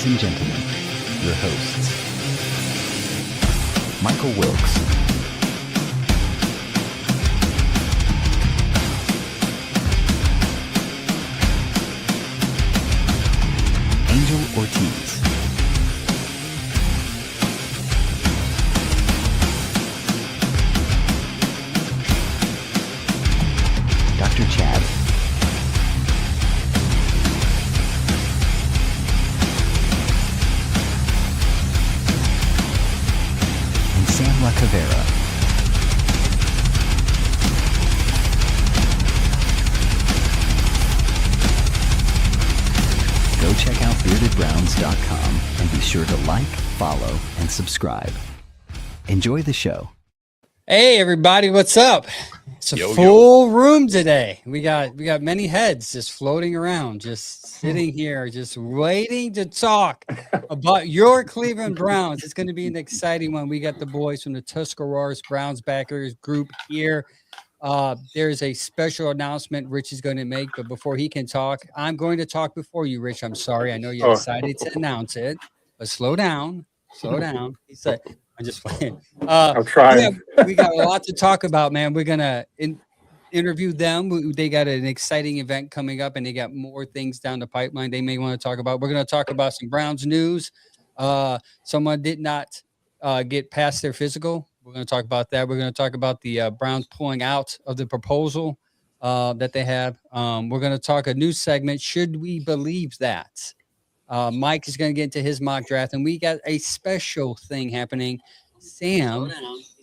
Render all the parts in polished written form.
Ladies and gentlemen, your hosts, Michael Wilkes, Angel Ortiz, Dr. Chad, and Sam La Cavera. Go check out beardedbrowns.com and be sure to like, follow, and subscribe. Enjoy the show. Hey everybody, what's up? It's a full room today. We got many heads just floating around, just sitting here, just waiting to talk about your Cleveland Browns. It's going to be an exciting one. We got the boys from the Tuscarawas Browns backers group here. There's a special announcement Rich is going to make, but before he can talk, I'm going to talk before you, Rich. I'm sorry. I know you're excited to announce it, but slow down. He said, I'm just playing. I'm trying. We got a lot to talk about, man. We're going to interview them. They got an exciting event coming up, and they got more things down the pipeline they may want to talk about. We're going to talk about some Browns news. Someone did not get past their physical. We're going to talk about that. We're going to talk about the Browns pulling out of the proposal that they have. We're going to talk a new segment. Should we believe that? Mike is going to get into his mock draft, and we got a special thing happening. Sam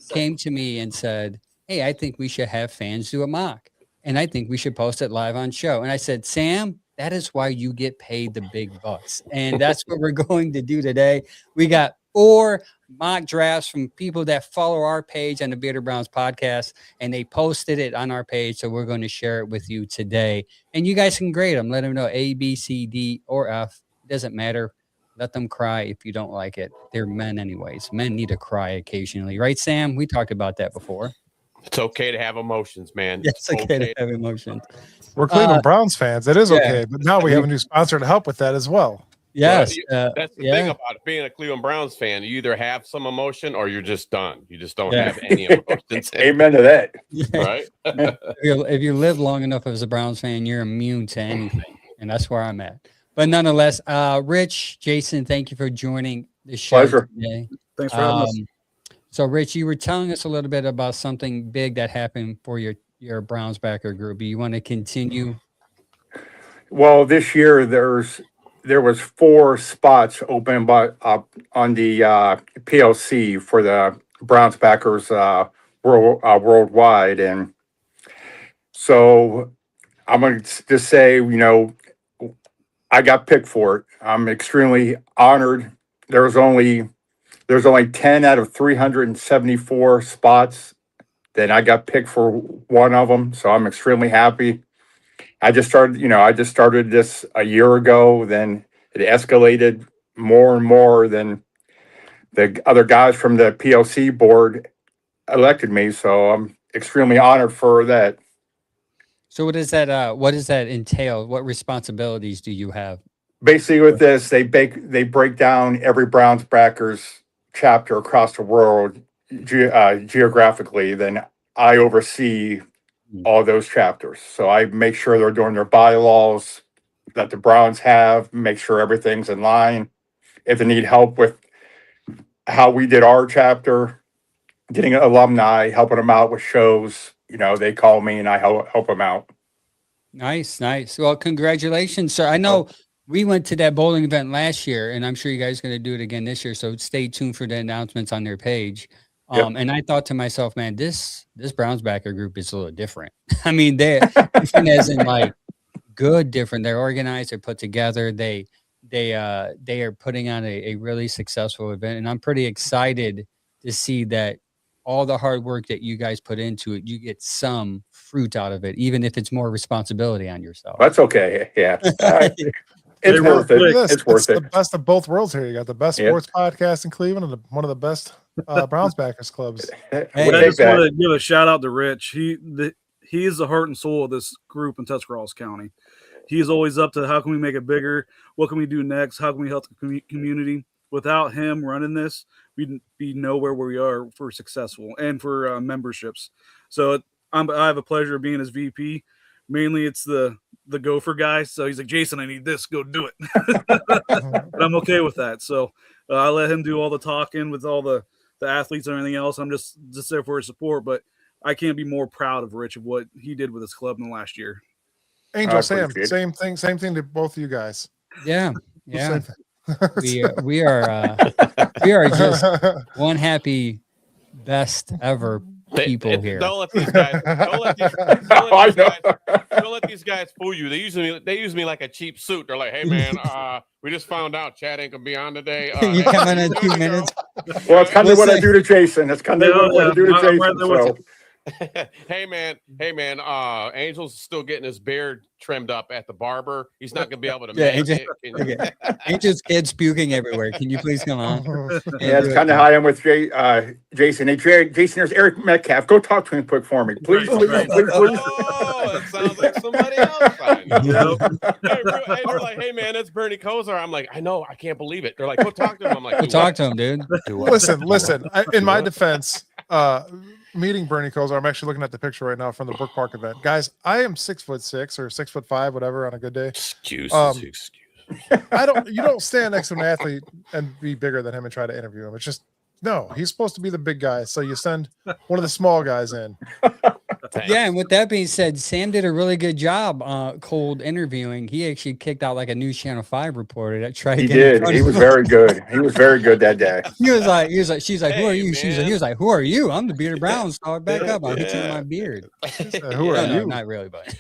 came to me and said, hey, I think we should have fans do a mock, and I think we should post it live on show. And I said, Sam, that is why you get paid the big bucks, and that's what we're going to do today. We got 4 mock drafts from people that follow our page on the Bearded Browns podcast, and they posted it on our page, so we're going to share it with you today. And you guys can grade them. Let them know A, B, C, D, or F. Doesn't matter. Let them cry if you don't like it. They're men anyways. Men need to cry occasionally. Right, Sam? We talked about that before. It's okay to have emotions, man. Yeah, it's okay to have emotions. We're Cleveland Browns fans. It is okay. But now we have a new sponsor to help with that as well. Yes. That's the thing about it. Being a Cleveland Browns fan. You either have some emotion or you're just done. You just don't have any emotions. Amen to that. Right? If you live long enough as a Browns fan, you're immune to anything. And that's where I'm at. But nonetheless, Rich, Jason, thank you for joining the show today. Thanks for having us. So, Rich, you were telling us a little bit about something big that happened for your Browns backer group. You want to continue? Well, this year there was 4 spots open on the PLC for the Browns backers worldwide, and so I'm going to just say, I got picked for it. I'm extremely honored. There's only 10 out of 374 spots. Then I got picked for one of them, so I'm extremely happy. I just started this a year ago. Then it escalated more and more. Then the other guys from the PLC board elected me, so I'm extremely honored for that. So what does that entail? What responsibilities do you have? Basically, with this, they break down every Browns backers chapter across the world geographically. Then I oversee all those chapters. So I make sure they're doing their bylaws that the Browns have, make sure everything's in line. If they need help with how we did our chapter, getting alumni, helping them out with shows, they call me and I help them out. Nice. Well, congratulations, sir. I know we went to that bowling event last year, and I'm sure you guys are going to do it again this year. So stay tuned for the announcements on their page. And I thought to myself, man, this Browns backer group is a little different. I mean, they're different as in like good different. They're organized. They're put together. They are putting on a really successful event, and I'm pretty excited to see that all the hard work that you guys put into it, you get some fruit out of it, even if it's more responsibility on yourself. That's okay. Yeah. It's worth it. It's worth it. The best of both worlds here. You got the best sports podcast in Cleveland and one of the best Browns backers clubs. Hey, I just want to give a shout out to Rich. He is the heart and soul of this group in Tuscarawas County. he's always up to how can we make it bigger? What can we do next? How can we help the community? Without him running this, we'd be nowhere where we are for successful and for memberships. So I have a pleasure of being his VP. Mainly it's the gopher guy. So he's like, Jason, I need this. Go do it. And I'm okay with that. So I let him do all the talking with all the athletes and everything else. I'm just there for his support. But I can't be more proud of Rich of what he did with his club in the last year. Angel Sam, same thing to both of you guys. Yeah. we are just one happy best ever people here. Don't let these guys fool you. They use me like a cheap suit. They're like, hey man, we just found out Chad ain't gonna be on today. You come in 2 minutes. Well, it's kind of what I do to Jason. That's kind of what I do to Jason. So. Hey man, Angel's still getting his beard trimmed up at the barber. He's not gonna be able to make it. Angel's kids puking everywhere. Can you please come on? Yeah, it's kind of how I am with Jason. Hey, Jason, there's Eric Metcalf. Go talk to him quick for me, please. Oh, it sounds like somebody else. Hey, they're like, hey man, that's Bernie Kosar. I'm like, I know, I can't believe it. They're like, go talk to him. I'm like, go talk to him, dude. Listen. In my defense, meeting Bernie Kosar, I'm actually looking at the picture right now from the Brook Park event. Guys, I am 6'6" or 6'5", whatever, on a good day. Excuse. You don't stand next to an athlete and be bigger than him and try to interview him. It's just, no, he's supposed to be the big guy. So you send one of the small guys in. Yeah, and with that being said, Sam did a really good job cold interviewing. He actually kicked out like a News Channel 5 reporter that tried. He did. He was very good. He was very good that day. He was like, she's like, who are you? Man. He was like, who are you? I'm the bearded Brown star. Back up. I'll hit you with my beard. Who are you? Not really, but.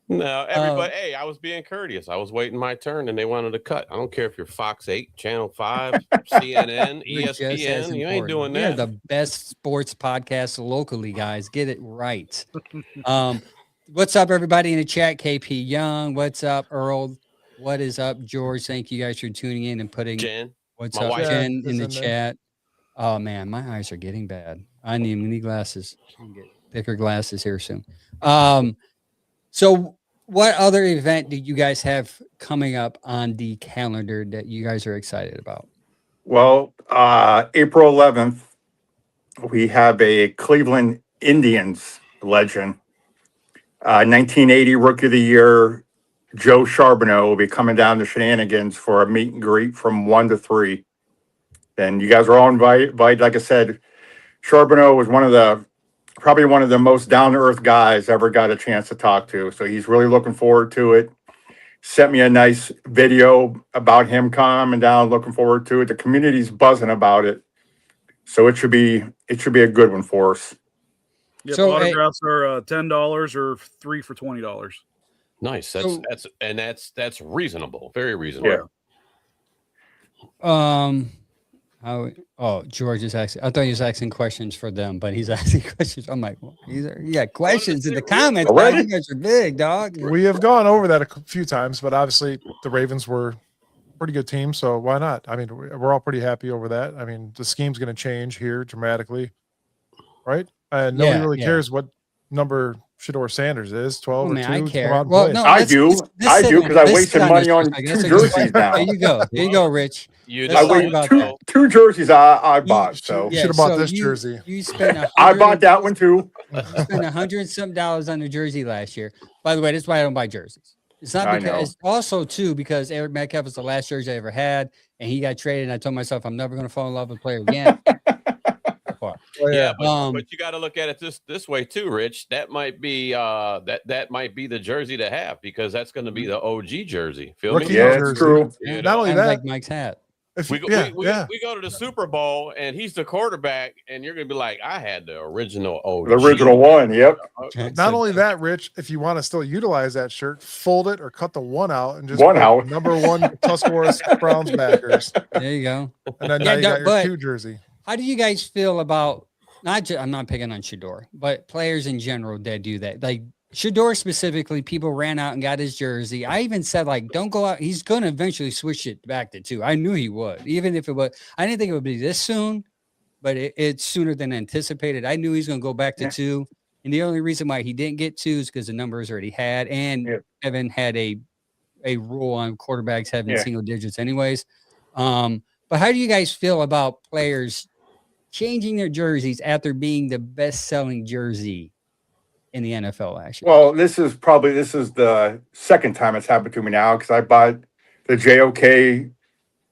No, everybody. Hey, I was being courteous. I was waiting my turn, and they wanted to cut. I don't care if you're Fox 8, Channel 5, CNN, ESPN. You ain't doing that. We're the best sports podcast locally, guys. Get it right. What's up, everybody in the chat? KP Young. What's up, Earl? What is up, George? Thank you guys for tuning in and putting. Jen. What's up, Jen, in the chat? Oh man, my eyes are getting bad. I need glasses. I can get thicker glasses here soon. So. What other event do you guys have coming up on the calendar that you guys are excited about? Well, April 11th, we have a Cleveland Indians legend. 1980 Rookie of the Year, Joe Charbonneau will be coming down to Shenanigans for a meet and greet from 1 to 3. And you guys are all invited. Like I said, Charbonneau was probably one of the most down-to-earth guys I ever got a chance to talk to. So he's really looking forward to it. Sent me a nice video about him coming down, looking forward to it. The community's buzzing about it. So it should be a good one for us. Yep, so autographs are $10 or 3 for $20. Nice. That's reasonable. Very reasonable. Yeah. George is asking. I thought he was asking questions for them, but he's asking questions. I'm like, well, you got questions in the comments. Dog. You guys are big, dog. We have gone over that a few times, but obviously the Ravens were a pretty good team, so why not? I mean, we're all pretty happy over that. I mean, the scheme's going to change here dramatically, right? And nobody really cares what number Shedeur Sanders is, 12 or 2. I care. I do because I wasted money on 2 jerseys now. There you go, Rich. I waited two jerseys I bought. So you should have bought this jersey. You spent I bought that one too. You spent $100 and some on the jersey last year. By the way, that's why I don't buy jerseys. It's not because it's also too because Eric Metcalf was the last jersey I ever had, and he got traded. And I told myself I'm never going to fall in love with a player again. Yeah, but you got to look at it this way too, Rich. That might be that might be the jersey to have because that's going to be the OG jersey. Feel me? Yeah, it's true. Not only that, like Mike's hat. We go to the Super Bowl and he's the quarterback, and you're gonna be like, I had the original OG. The original one, yep. Not only that, Rich, if you want to still utilize that shirt, fold it or cut the one out and just number 1 Tuscaloosa Browns backers. There you go. And then now you got your 2 jersey. How do you guys feel about I'm not picking on Shedeur, but players in general that do that? Like Shedeur specifically, people ran out and got his jersey. I even said, like, don't go out. He's going to eventually switch it back to 2. I knew he would, even if it was. I didn't think it would be this soon, but it's sooner than anticipated. I knew he's going to go back to 2. And the only reason why he didn't get 2 is because the numbers already had. And Evan had a a rule on quarterbacks having Yeah. single digits anyways. But how do you guys feel about players changing their jerseys after being the best-selling jersey in the NFL last year? Well, this is the second time it's happened to me now because I bought the JOK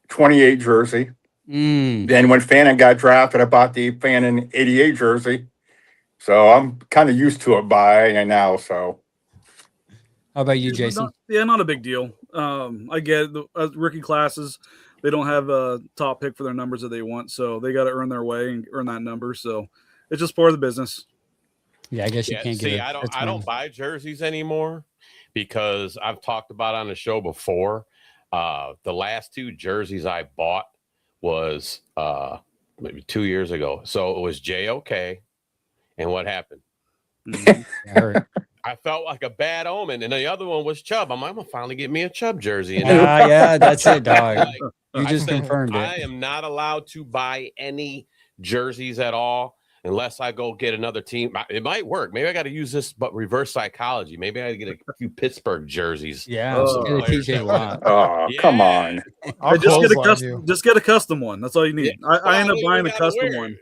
28 jersey. Then when Fannin got drafted, I bought the Fannin 88 jersey. So I'm kind of used to it by now. So how about you, Jason? Not a big deal. I get it. Rookie classes, they don't have a top pick for their numbers that they want, so they got to earn their way and earn that number. So it's just part of the business. Yeah, I guess you can't get it. I don't buy jerseys anymore because I've talked about on the show before. The last 2 jerseys I bought was maybe 2 years ago. So it was JOK. And what happened? I felt like a bad omen. And the other one was Chubb. I'm going to finally get me a Chubb jersey. Yeah, that's it, dog. You just confirmed it. I am not allowed to buy any jerseys at all unless I go get another team. It might work. Maybe I got to use this, but reverse psychology. Maybe I got to get a few Pittsburgh jerseys. Yeah, TJ Watt. Oh, come on. Just get a custom one. That's all you need. Yeah. I end up buying a custom one.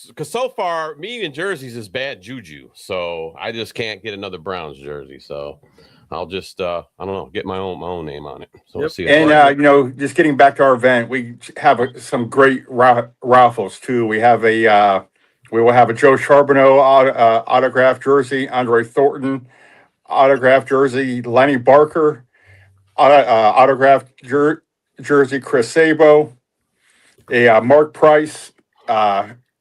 Because so far, me and jerseys is bad juju. So I just can't get another Browns jersey. So I'll just, I don't know, get my own name on it. So we'll see. And, just getting back to our event, we have some great raffles, too. We will have a Joe Charbonneau autographed jersey, Andre Thornton autographed jersey, Lenny Barker autographed jersey, Chris Sabo, a Mark Price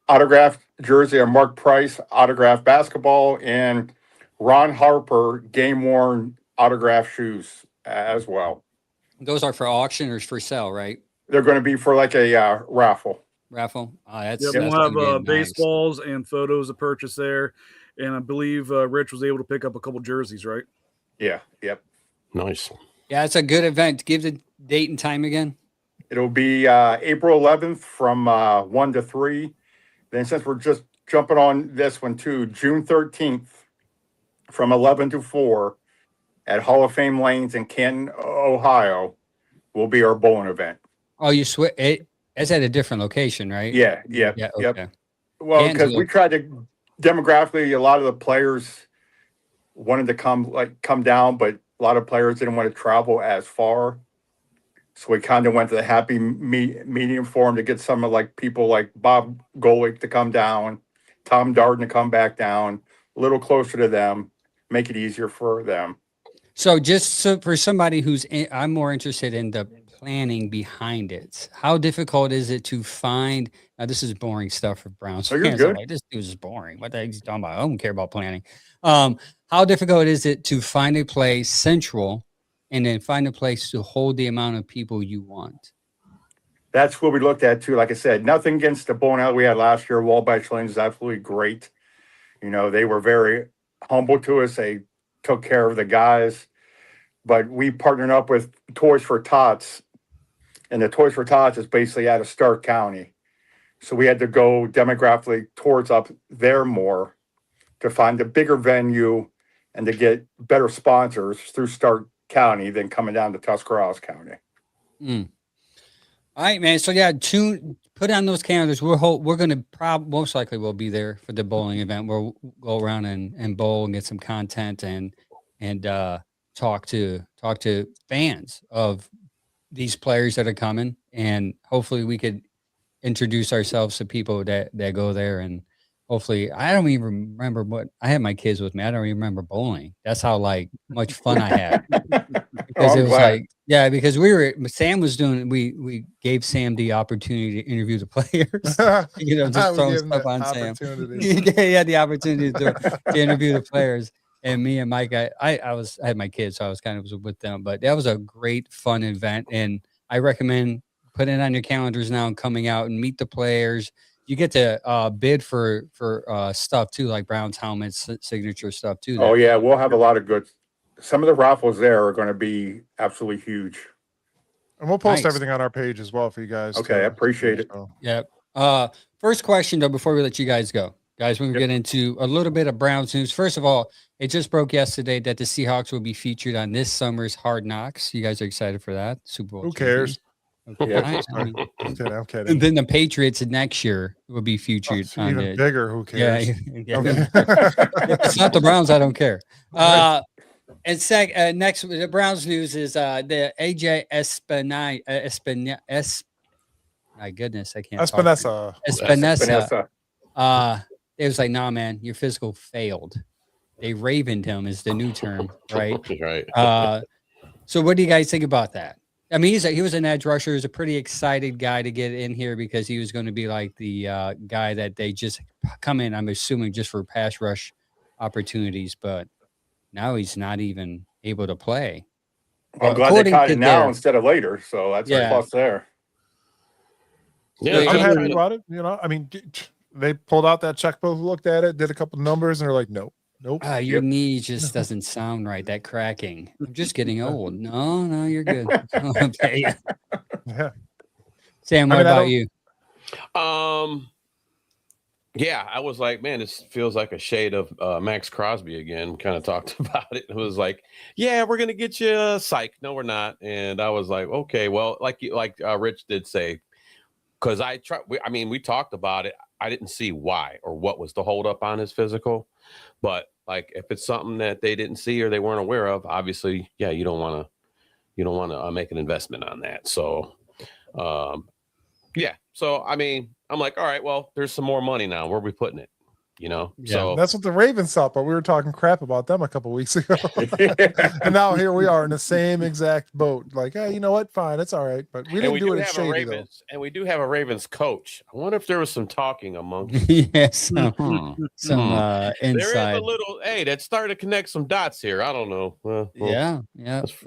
autographed jersey, a Mark Price autographed basketball, and Ron Harper game-worn autographed shoes as well. Those are for auction or for sale, right? They're going to be for like a raffle. Raffle. We'll have baseballs and photos to purchase there, and I believe Rich was able to pick up a couple jerseys, right? Yeah. Yep. Nice. Yeah, it's a good event. Give the date and time again. It'll be April 11th from 1 to 3. Then since we're just jumping on this one too, June 13th from 11 to 4 at Hall of Fame Lanes in Canton, Ohio, will be our bowling event. Oh, you switch it. It's at a different location, right? Yeah. Okay. Yep. Well, because we tried to demographically, a lot of the players wanted to come down, but a lot of players didn't want to travel as far. So we kind of went to the happy medium for them to get some of people like Bob Golick to come down, Tom Darden to come back down, a little closer to them, make it easier for them. So for somebody I'm more interested in the planning behind it. How difficult is it to find? Now, this is boring stuff for Browns fans. Like, this dude's just boring. What the heck is he talking about? I don't care about planning. How difficult is it to find a place central and then find a place to hold the amount of people you want? That's what we looked at too. Like I said, nothing against the bowling alley we had last year. Wabash Lanes is absolutely great. They were very humble to us. They took care of the guys. But we partnered up with Toys for Tots. And the Toys for Tots is basically out of Stark County. So we had to go demographically towards up there more to find a bigger venue and to get better sponsors through Stark County than coming down to Tuscarawas County. All right, man. So yeah, put on those calendars. We're going to most likely we'll be there for the bowling event. We'll go around and bowl and get some content and talk to fans of these players that are coming, and hopefully we could introduce ourselves to people that go there. And hopefully, I don't even remember I had my kids with me. I don't even remember bowling. That's how much fun I had. Because it was because Sam was doing, we gave Sam the opportunity to interview the players. Just throwing stuff on Sam. He had the opportunity to interview the players. And me and Mike, I had my kids, so I was kind of with them. But that was a great, fun event, and I recommend putting it on your calendars now and coming out and meet the players. You get to bid for stuff too, like Brown's helmets, signature stuff too. Oh yeah, we'll have a lot of good. Some of the raffles there are going to be absolutely huge. And we'll post everything on our page as well for you guys. Okay, I appreciate it. Yep. First question though, before we let you guys go. Guys, we're going to get into a little bit of Browns news. First of all, it just broke yesterday that the Seahawks will be featured on this summer's Hard Knocks. You guys are excited for that? Super Bowl. Who cares? Okay. Yeah. I mean, I'm kidding. and then the Patriots next year will be featured on Even it. bigger. Who Yeah, cares? yeah. Okay. If it's not the Browns, I don't care. And next, the Browns news is the AJ my goodness, I can't. Espinosa. Espinosa. It was like, nah, man, your physical failed. They ravened him is the new term, right? Right. So what do you guys think about that? I mean, he was an edge rusher. He was a pretty excited guy to get in here because he was going to be like the guy that they just come in, I'm assuming, just for pass rush opportunities. But now he's not even able to play. I'm glad they caught it now instead of later. So that's a plus there. Yeah, I'm happy about it. You know, I mean, they pulled out that checkbook, looked at it, did a couple numbers, and they're like, nope. Your knee just doesn't sound right. That cracking. I'm just getting old. No, you're good. Okay. Yeah. Sam, what about you? Yeah, I was like, man, this feels like a shade of Max Crosby again. Kind of talked about it. It was like, yeah, we're gonna get you psych. No, we're not. And I was like, okay, well, like Rich did say, because we talked about it. I didn't see why or what was the holdup on his physical, but like if it's something that they didn't see or they weren't aware of, obviously, yeah, you don't want to make an investment on that. So, yeah. So I mean, I'm like, all right, well, there's some more money now. Where are we putting it? You know, so that's what the Ravens thought, but we were talking crap about them a couple weeks ago. And now here we are in the same exact boat. Like, hey, you know what? Fine, it's all right. But we didn't do it at Shady, though. And we do have a Ravens coach. I wonder if there was some talking among yes, some inside. There is a little, that's starting to connect some dots here. I don't know. Yeah.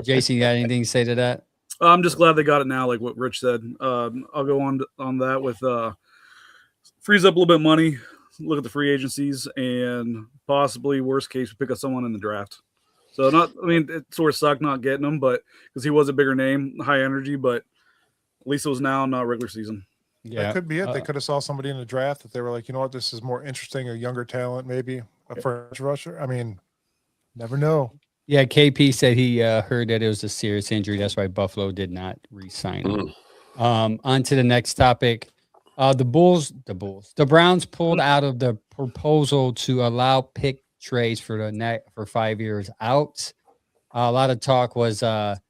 Jason, you got anything to say to that? I'm just glad they got it now, like what Rich said. I'll go on that with frees up a little bit of money. Look at the free agencies and possibly worst case, we pick up someone in the draft. So it sort of sucked not getting him, but because he was a bigger name, high energy, but at least it was now, not regular season. Yeah, that could be it. They could have saw somebody in the draft that they were like, you know what, this is more interesting, a younger talent, maybe a first rusher. I mean, never know. Yeah, KP said he heard that it was a serious injury. That's why Buffalo did not re-sign him. On to the next topic. The Browns pulled out of the proposal to allow pick trades for 5 years out. A lot of talk was that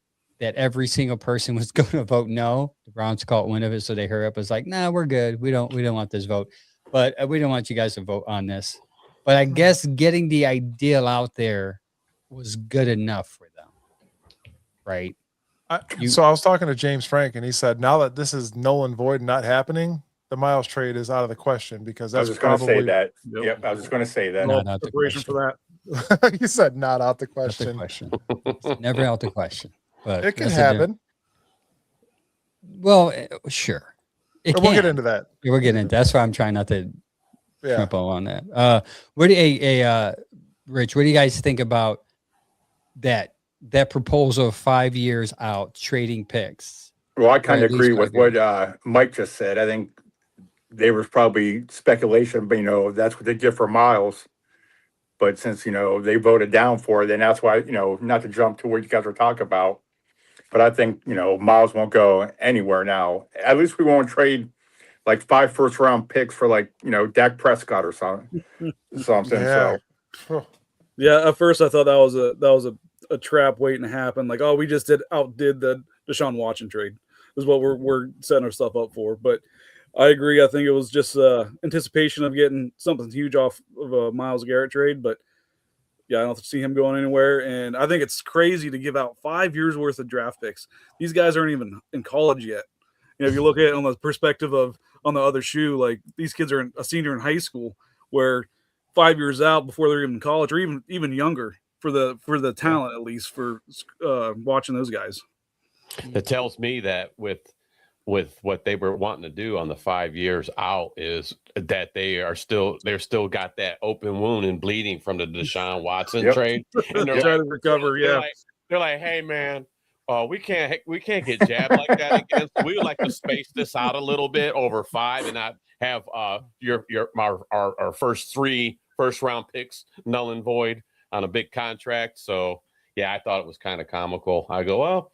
every single person was going to vote no. The Browns caught wind of it, so they hurry up. It was like, nah, we're good. We don't want this vote, but we don't want you guys to vote on this. But I guess getting the ideal out there was good enough for them, right? So I was talking to James Frank, and he said, now that this is null and void and not happening, the Miles trade is out of the question because that's going to say that. Yep, I was just going to say that. Not out the question for that. You said not out the question. Never out the question. But it can happen. Well, sure. We'll get into that. We're getting into. That's why I'm trying not to trip on that. Rich, what do you guys think about that proposal of 5 years out trading picks? Well, I kind of agree with what Mike just said. I think there was probably speculation, but that's what they did for Miles. But since they voted down for it, then that's why not to jump to what you guys were talking about. But I think Miles won't go anywhere now. At least we won't trade like 5 first-round picks for Dak Prescott or something. Yeah. So. Yeah, at first I thought that was a trap waiting to happen. Like, oh, we just outdid the Deshaun Watson trade. Is what we're setting our stuff up for. But I agree. I think it was just anticipation of getting something huge off of a Myles Garrett trade. But yeah, I don't see him going anywhere. And I think it's crazy to give out 5 years worth of draft picks. These guys aren't even in college yet. If you look at it on the perspective of on the other shoe, like these kids are a senior in high school, where 5 years out before they're even in college, or even younger for the talent, at least for watching those guys. It tells me that with what they were wanting to do on the 5 years out is that they're still got that open wound and bleeding from the Deshaun Watson trade. And they're trying to recover. They're like, hey man, we can't get jabbed like that again. So we would like to space this out a little bit over 5 and not have our first 3 first-round picks null and void on a big contract. So, yeah, I thought it was kind of comical. I go, well,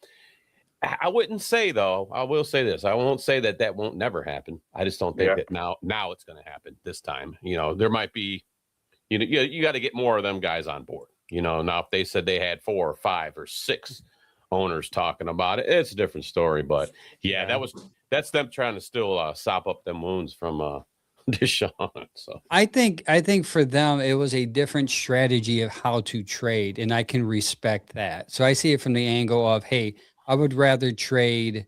I wouldn't say, though. I will say this. I won't say that won't never happen. I just don't think that now it's going to happen this time. There might be, you got to get more of them guys on board. Now if they said they had 4 or 5 or 6 owners talking about it, it's a different story. But that's them trying to still sop up them wounds from Deshaun. So I think for them it was a different strategy of how to trade, and I can respect that. So I see it from the angle of, hey, I would rather trade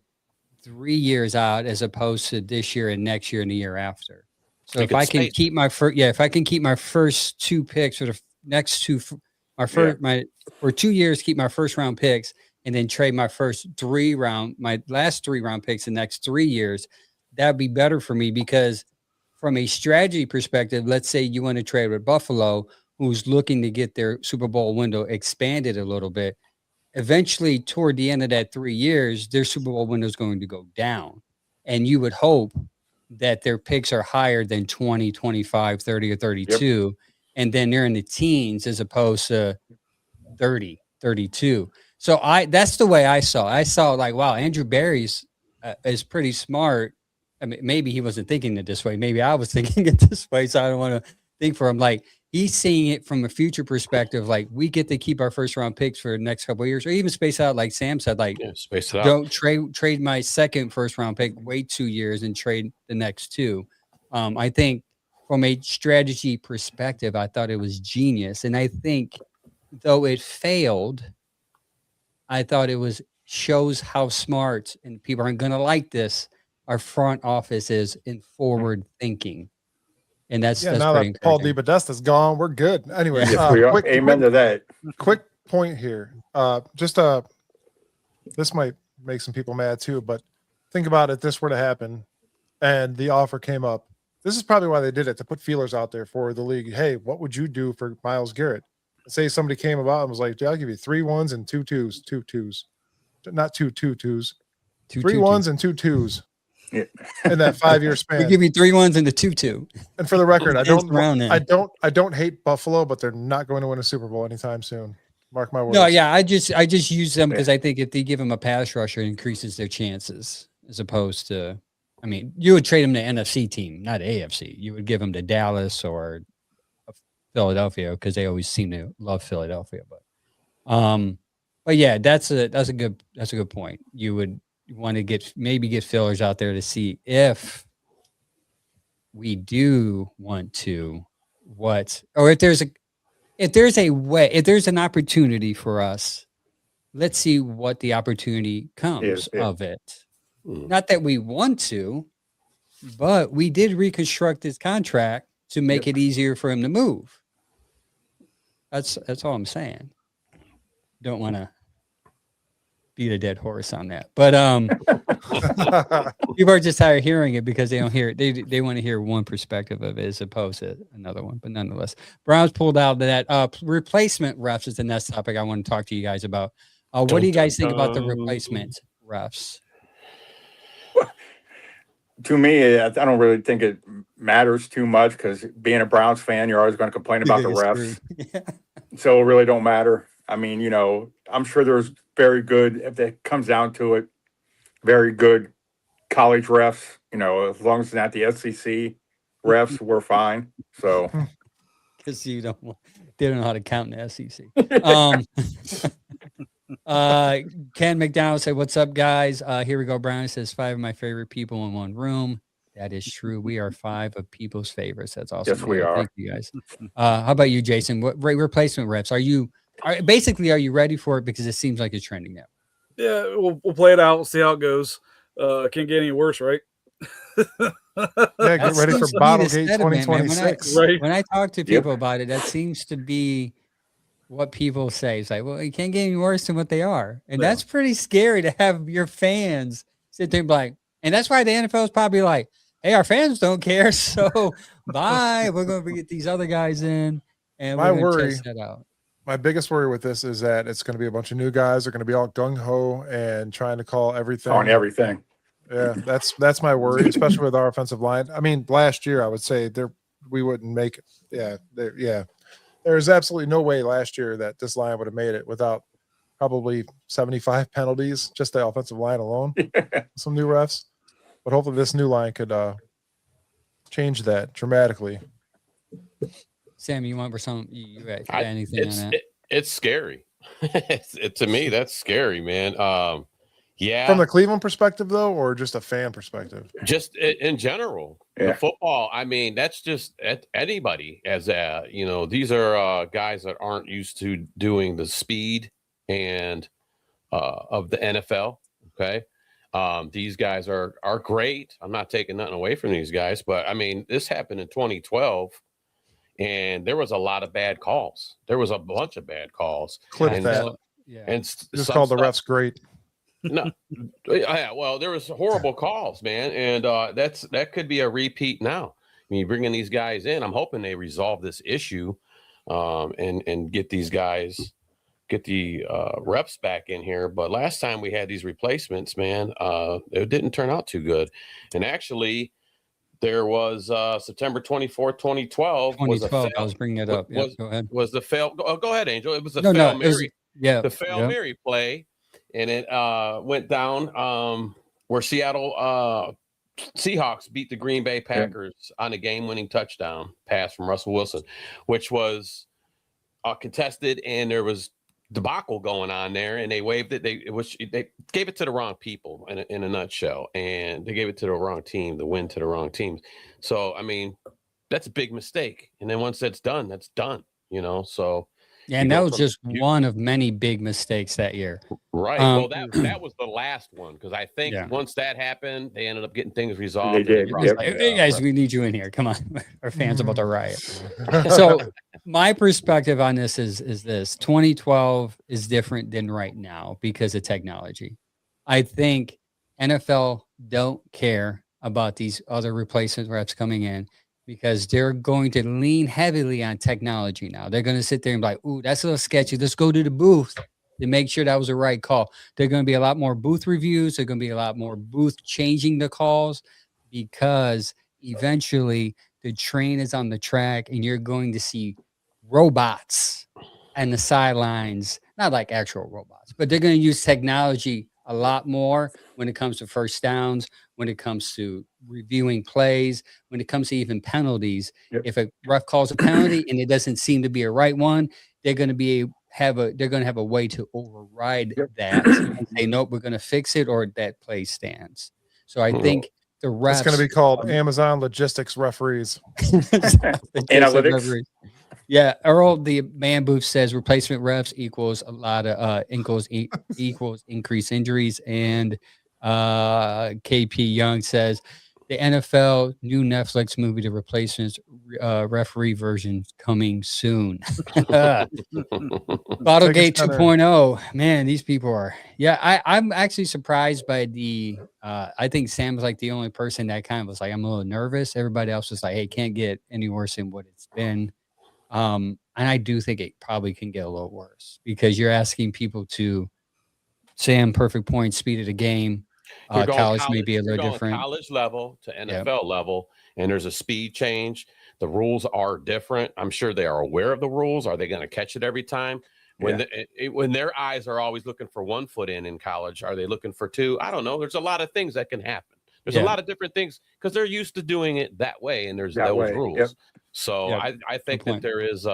3 years out as opposed to this year and next year and the year after. So if I can keep my first 2 picks for the next 2, for 2 years, keep my first round picks, and then trade my last 3 round picks the next 3 years, that'd be better for me, because from a strategy perspective, let's say you want to trade with Buffalo, who's looking to get their Super Bowl window expanded a little bit. Eventually, toward the end of that 3 years, their Super Bowl window is going to go down. And you would hope that their picks are higher than 20, 25, 30, or 32. Yep. And then they're in the teens as opposed to 30, 32. So that's the way I saw. I saw like, wow, Andrew Berry's is pretty smart. I mean, maybe he wasn't thinking it this way. Maybe I was thinking it this way. So I don't want to think for him. Like, he's seeing it from a future perspective. Like, we get to keep our first round picks for the next couple of years, or even space out. Like Sam said, like, space it out. Don't trade my second first round pick, wait 2 years and trade the next 2. I think from a strategy perspective, I thought it was genius. And I think though it failed, I thought it shows how smart, and people aren't going to like this, our front office is in forward thinking. And that's now pretty that Paul DePodesta's gone, we're good. Anyway, amen to that. Quick point here. This might make some people mad too, but think about it. This were to happen and the offer came up. This is probably why they did it, to put feelers out there for the league. Hey, what would you do for Myles Garrett? Say somebody came about and was like, I'll give you 3 1s and 2 2s, 2 2s, not 2 2 2s, 3 1s and 2 2s. Yeah. In that 5-year span. We give you 3 1s and the 2-2. And for the record, I don't hate Buffalo, but they're not going to win a Super Bowl anytime soon. Mark my words. No, yeah, I just use them because I think if they give them a pass rusher, it increases their chances, as opposed to, I mean, you would trade them to NFC team, not AFC. You would give them to Dallas or Philadelphia, because they always seem to love Philadelphia. But yeah, that's a good point. You would want to get fillers out there to see if we do want to or if there's an opportunity for us, let's see what the opportunity comes of it. Not that we want to, but we did reconstruct his contract to make it easier for him to move. That's all I'm saying. Don't want to beat a dead horse on that, but people are just tired of hearing it because they don't hear it. They want to hear one perspective of it as opposed to another one. But nonetheless, Browns pulled out that replacement refs is the next topic I want to talk to you guys about. What do you guys think about the replacement refs? To me, I don't really think it matters too much, because being a Browns fan, you're always going to complain about the refs. Yeah. So it really don't matter. I mean, I'm sure there's very good, if it comes down to it, very good college refs. As long as it's not the SEC refs, we're fine. So, because they don't know how to count in the SEC. Ken McDonald said, "What's up, guys? Here we go." Brown says, 5 of my favorite people in one room. That is true. We are 5 of people's favorites. That's awesome. Yes, we are. Thank you, guys. How about you, Jason? What replacement refs are you ready for it? Because it seems like it's trending now. Yeah, we'll play it out. We'll see how it goes. Can't get any worse, right? Get ready for Bottlegate 2026. When I talk to people about it, that seems to be what people say. It's like, well, it can't get any worse than what they are. And that's pretty scary to have your fans sit there and be like, and that's why the NFL is probably like, hey, our fans don't care. So bye. We're going to get these other guys in, and we're going to test that out. My biggest worry with this is that it's going to be a bunch of new guys. They're going to be all gung-ho and trying to call everything. On everything. Yeah, that's my worry, especially with our offensive line. I mean, last year I would say we wouldn't make it. Yeah, there's absolutely no way last year that this line would have made it without probably 75 penalties, just the offensive line alone. Some new refs, but hopefully this new line could change that dramatically. Sam, you want you got anything on that? It's scary. To me, that's scary, man. Yeah. From the Cleveland perspective, though, or just a fan perspective? Just in general, the football. I mean, that's just anybody these are guys that aren't used to doing the speed and of the NFL. Okay. These guys are great. I'm not taking nothing away from these guys, but I mean, this happened in 2012 and there was a lot of bad calls. There was a bunch of bad calls. Clip that. And just called the refs great. No, yeah, well, there was horrible calls, man, and that could be a repeat now. I mean, bringing these guys in, I'm hoping they resolve this issue, and get these guys, get the reps back in here. But last time we had these replacements, man, it didn't turn out too good. And actually, there was September 24th, 2012. 2012. I was bringing it up. Go ahead. Was the fail? Go ahead, Angel. It was the the Fail Mary play. And it went down where Seattle Seahawks beat the Green Bay Packers on a game-winning touchdown pass from Russell Wilson, which was contested, and there was debacle going on there, and they waived it. They gave it to the wrong people in a nutshell, and they gave it to the wrong team, the win to the wrong teams. So, I mean, that's a big mistake. And then once that's done, so. Yeah, and that was just one of many big mistakes that year. Right. Well, that was the last one, because I think once that happened, they ended up getting things resolved. They did. Hey guys, we need you in here. Come on, our fans about to riot. So my perspective on this is this: 2012 is different than right now because of technology. I think NFL don't care about these other replacement reps coming in, because they're going to lean heavily on technology now. They're going to sit there and be like, ooh, that's a little sketchy. Let's go to the booth to make sure that was the right call. There are going to be a lot more booth reviews. There's going to be a lot more booth changing the calls, because eventually the train is on the track and you're going to see robots and the sidelines, not like actual robots, but they're going to use technology a lot more when it comes to first downs, when it comes to reviewing plays, when it comes to even penalties. Yep. If a ref calls a penalty and it doesn't seem to be a right one, they're going to have a way to override that and say, nope, we're going to fix it, or that play stands. So I think the refs, it's going to be called Amazon Logistics Referees. Analytics. Yeah, Earl, the man booth, says replacement refs equals a lot of equals increased injuries, and KP Young says the NFL new Netflix movie, The Replacements referee version, coming soon. Bottlegate 2.0. Man, these people are. Yeah, I'm actually surprised by the. I think Sam's like the only person that kind of was like, I'm a little nervous. Everybody else was like, hey, can't get any worse than what it's been. And I do think it probably can get a little worse, because you're asking people to, Sam, perfect point, speed of the game. College may be a little different. College level to NFL level, and there's a speed change. The rules are different. I'm sure they are aware of the rules. Are they going to catch it every time? When their eyes are always looking for 1 foot in college, are they looking for 2? I don't know. There's a lot of things that can happen. There's a lot of different things, because they're used to doing it that way, and there's those rules. Yep. So I think that there is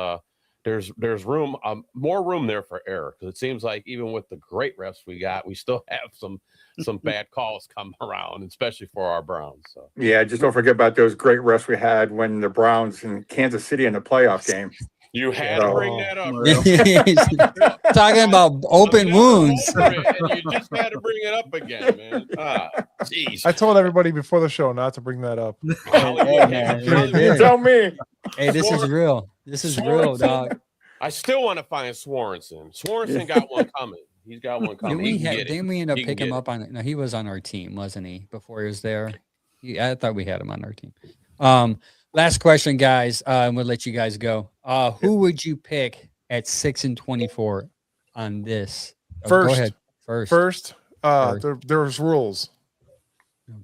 there's room, more room there for error, because it seems like even with the great refs we got, we still have some bad calls come around, especially for our Browns. So yeah, just don't forget about those great refs we had when the Browns and Kansas City in the playoff game. You had to bring that up. Talking about open wounds. And you just had to bring it up again, man. Jeez. I told everybody before the show not to bring that up. You tell me. Hey, this is real. This is real, dog. I still want to find Swanson. Swanson got one coming. He's got one coming. Didn't we end up picking him up on it? No, he was on our team, wasn't he? Before he was there, I thought we had him on our team. Last question, guys. And we'll let you guys go. Who would you pick at 6-24 on this? First, go ahead. First. There's rules.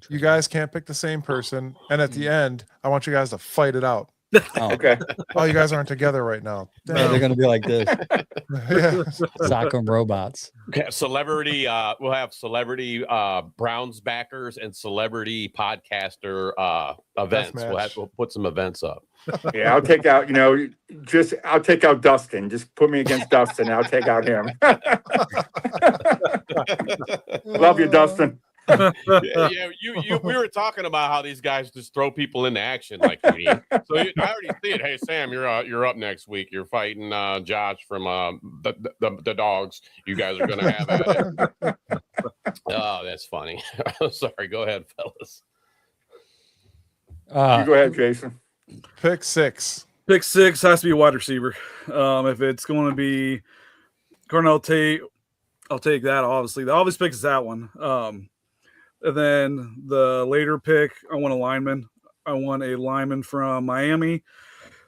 You guys can't pick the same person, and at the end, I want you guys to fight it out. Oh, Okay. Oh, you guys aren't together right now. yeah, they're gonna be like this. Yeah. Sock'em robots. Okay, celebrity. We'll have celebrity Browns backers and celebrity podcaster events. We'll put some events up. Yeah, I'll take out, I'll take out Dustin. Just put me against Dustin. I'll take out him. Love you, Dustin. Yeah, we were talking about how these guys just throw people into action like me. So I already see it. Hey, Sam, you're up next week. You're fighting Josh from the dogs. You guys are gonna have at it. Oh, that's funny. Sorry, go ahead, fellas. You go ahead, Jason. Pick 6. Pick 6 has to be a wide receiver. If it's going to be Cornell Tate, I'll take that. Obviously, the obvious pick is that one. And then the later pick, I want a lineman. I want a lineman from Miami.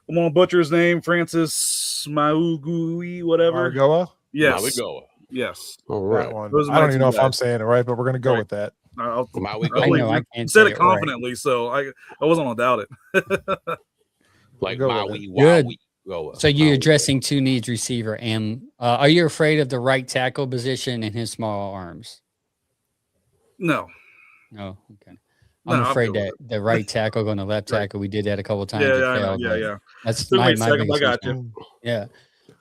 I'm going to butcher his name, Francis Maugui, whatever. Margoa? Yes. Maugui. Yes. All right. That one. Those are I don't my even know two if I'm guys. saying it right, but we're going to go with that. I'll, I know I can't said say it it right. confidently, so I wasn't gonna doubt it. Like Go Maui, Good. Wowie, go. So you're addressing two needs receiver, and are you afraid of the right tackle position and his small arms? No. No, okay. No, I'm I'm afraid good with that the right tackle going to left Right. tackle. We did that a couple times. Yeah, It yeah, I know. failed, Yeah, but yeah. That's Took me my a second, biggest I got concern. you. Yeah.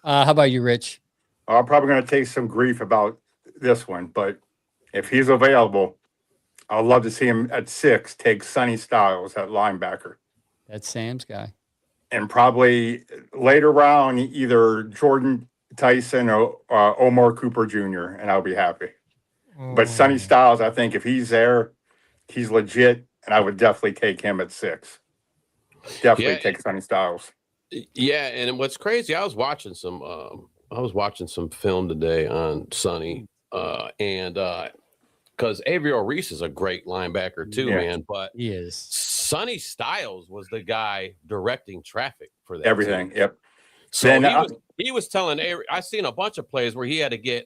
How about you, Rich? I'm probably going to take some grief about this one, but if he's available, I'd love to see him at 6 take Sonny Styles at linebacker. That's Sam's guy. And probably later round, either Jordan Tyson or Omar Cooper Jr., and I'll be happy. But Sonny Styles, I think if he's there, he's legit, and I would definitely take him at 6. Definitely take Sonny Styles. Yeah, and what's crazy, I was watching some film today on Sonny, and because Averill Reese is a great linebacker too, man. But He is. Sonny Styles was the guy directing traffic for that Everything. team. Yep. So Then, he was telling I seen a bunch of plays where he had to get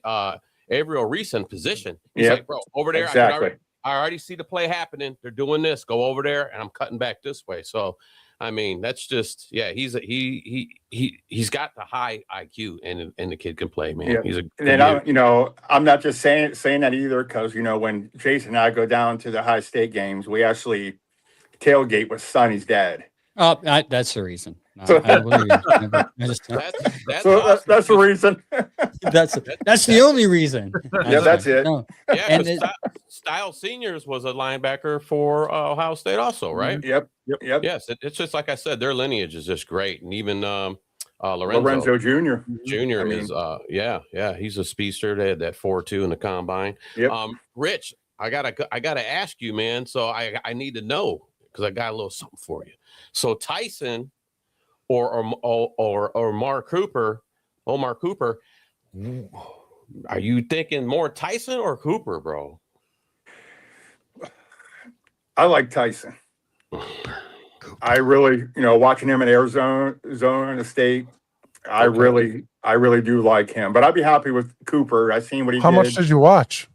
Averill Reese in position. He's Yep. like, bro, over there, Exactly. I already see the play happening. They're doing this. Go over there, and I'm cutting back this way. So, I mean, that's just he's got the high IQ, and the kid can play, man. Yeah. He's a And then I'm not just saying that either, because when Jason and I go down to the high state games, we actually tailgate with Sonny's dad. Oh, that's the reason. I believe you. that's So awesome. that's the reason. That's the only reason. Yeah, that's it. No. Yeah, And because Styles Seniors was a linebacker for Ohio State also, right? Yep. Yes, it's just like I said, their lineage is just great, and even Lorenzo Jr. Jr. I mean- is he's a speedster. They had that 4.2 in the combine. Yep. Rich, I gotta ask you, man. So I need to know because I got a little something for you. So Tyson or Omar Cooper, are you thinking more Tyson or Cooper, bro? I like Tyson. I really, watching him at Arizona State, I really do like him. But I'd be happy with Cooper. I seen what he did. How much did you watch?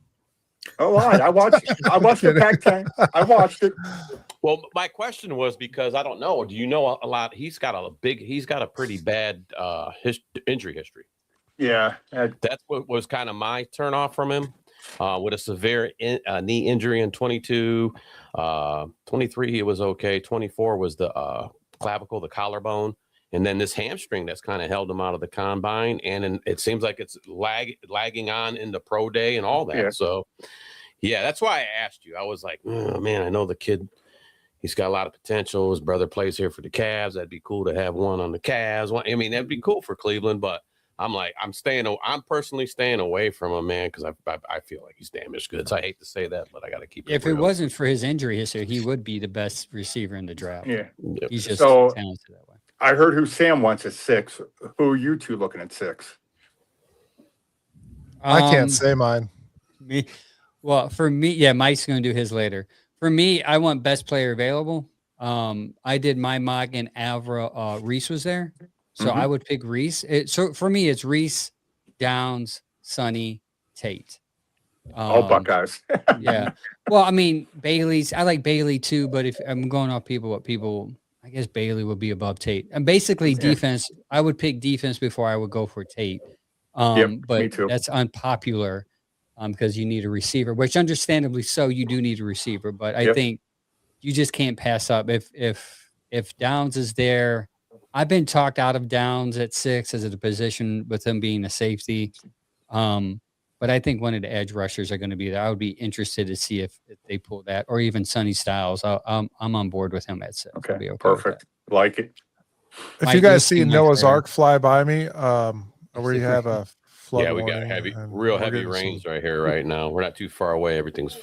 A lot. I watched the Pac-10. I watched it. Well, my question was because I don't know. Do you know a lot? He's got a pretty bad injury history. Yeah. That's what was kind of my turn off from him. With a severe knee injury in 22, 23, he was okay. 24 was the clavicle, the collarbone. And then this hamstring that's kind of held him out of the combine. And it seems like it's lagging on in the pro day and all that. Yeah. So, yeah, that's why I asked you. I was like, oh, man, I know the kid. He's got a lot of potential. His brother plays here for the Cavs. That'd be cool to have one on the Cavs. I mean, that'd be cool for Cleveland. But I'm like, I'm personally staying away from him, man, because I feel like he's damaged goods. I hate to say that, but I got to keep it If it real. wasn't for his injury history, he would be the best receiver in the draft. Yeah. Yep. He's just So- talented that way. I heard who Sam wants at 6. Who are you two looking at 6? I can't say mine. Well, for me, Mike's going to do his later. For me, I want best player available. I did my mock and Avra Reese was there. So I would pick Reese. So for me, it's Reese, Downs, Sonny, Tate. All Buckeyes. Yeah. Well, I mean, Bailey's. I like Bailey too, but if I'm going off what people, I guess Bailey would be above Tate. And basically, Yeah. defense. I would pick defense before I would go for Tate. Yep, But me too. that's unpopular, because you need a receiver, which understandably so. You do need a receiver, but I Yep. think you just can't pass up if Downs is there. I've been talked out of Downs at 6 as a position with him being a safety. But I think one of the edge rushers are going to be there. I would be interested to see if they pull that, or even Sonny Styles. I'm on board with him at 6. I'll be Okay, with perfect. Like it. If Mike, you you'll guys see see my Noah's prayer. Ark fly by me, where you have a flood Yeah, we got warning heavy, and real we're heavy getting some- rains right here right now. We're not too far away. Everything's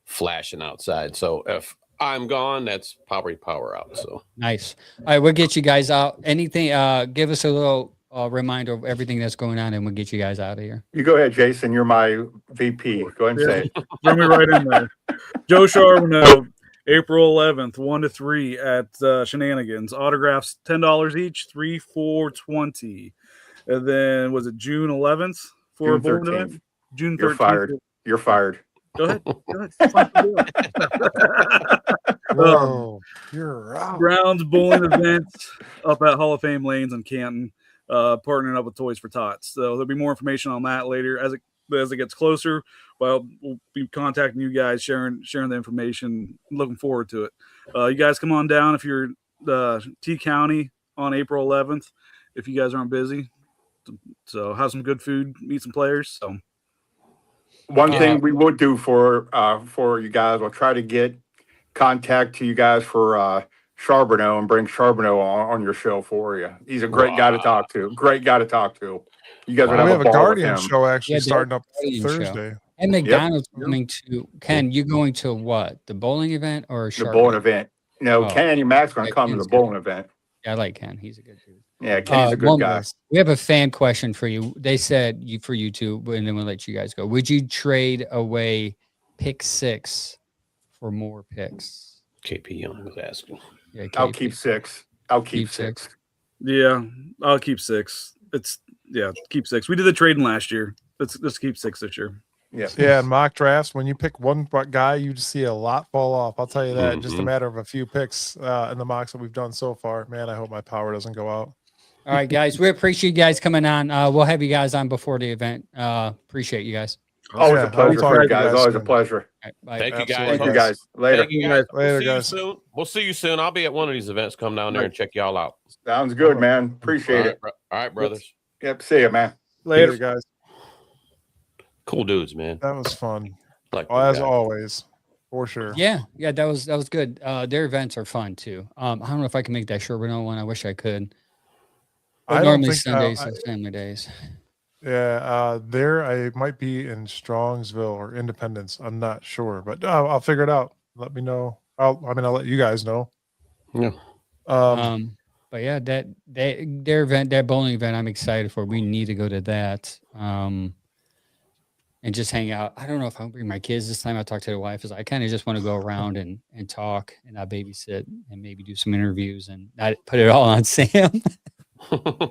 flashing outside. So if I'm gone, that's probably power out. So Nice. All right, we'll get you guys out. Anything? Give us a little reminder of everything that's going on, and we'll get you guys out of here. You go ahead, Jason. You're my VP. Go ahead and say it. Throw me right in there. Joe Charbonneau, April 11th, 1 to 3 at Shenanigans. Autographs $10 each, 3, 4, 20. And then was it June 11th for June a bowling 13th. event? June 13th. You're fired. You're fired. Go ahead. Go ahead. Whoa, you're out. Browns bowling event up at Hall of Fame Lanes in Canton, partnering up with Toys for Tots. So there'll be more information on that later as it gets closer. Well, we'll be contacting you guys, sharing the information. Looking forward to it. You guys come on down if you're T County on April 11th. If you guys aren't busy, so have some good food, meet some players. So One thing we will do for you guys, we'll try to get contact to you guys for Charbonneau and bring Charbonneau on your show for you. He's a great guy to talk to. Great guy to talk to. You guys would We have have a a ball with Guardian him. show actually Yeah, starting up Guardian show. Thursday. And McDonald's coming to Ken. You going to what? The bowling event or The Shark bowling Night? event. No, Oh. Ken and Matt's going Yeah, to come to Ken's the good. bowling event. Yeah, I like Ken. He's a good dude. Yeah, Ken's a good one- guy. We have a fan question for you. They said for you two, and then we'll let you guys go. Would you trade away pick 6 for more picks? KP Young was asking. Yeah, I'll KP. keep 6. I'll keep Keep 6. 6. yeah, I'll keep 6. Keep 6. We did the trading last year. Let's keep 6 this year. Yeah. Yeah, in mock drafts, when you pick one guy, you just see a lot fall off. I'll tell you that. Just a Mhm. matter of a few picks in the mocks that we've done so far. Man, I hope my power doesn't go out. All right, guys. We appreciate you guys coming on. We'll have you guys on before the event. Appreciate you guys. Always Yeah, a I'll pleasure talk for to you you guys. guys Always a soon. pleasure. All right, bye. Thank you guys. Absolutely. Thank you guys. Later. Thank you guys. Later, We'll see guys. you soon. We'll see you soon. I'll be at one of these events. Come down there and check y'all out. Sounds good, man. Appreciate it. All right, brothers. Yep. See you, man. Later, guys. Cool dudes, man. That was fun. Like Well, as them guys. always, for sure. Yeah, that was good. Their events are fun too. I don't know if I can make that Charbonneau one. I wish I could. But I don't normally think, Sundays I- is family days. Yeah, there I might be in Strongsville or Independence. I'm not sure, but I'll figure it out. Let me know. I'll let you guys know. Yeah. But yeah, their event, that bowling event, I'm excited for. We need to go to that. And just hang out. I don't know if I'll bring my kids this time. I talked to the wife. I kind of just want to go around and talk and not babysit and maybe do some interviews and not put it all on Sam.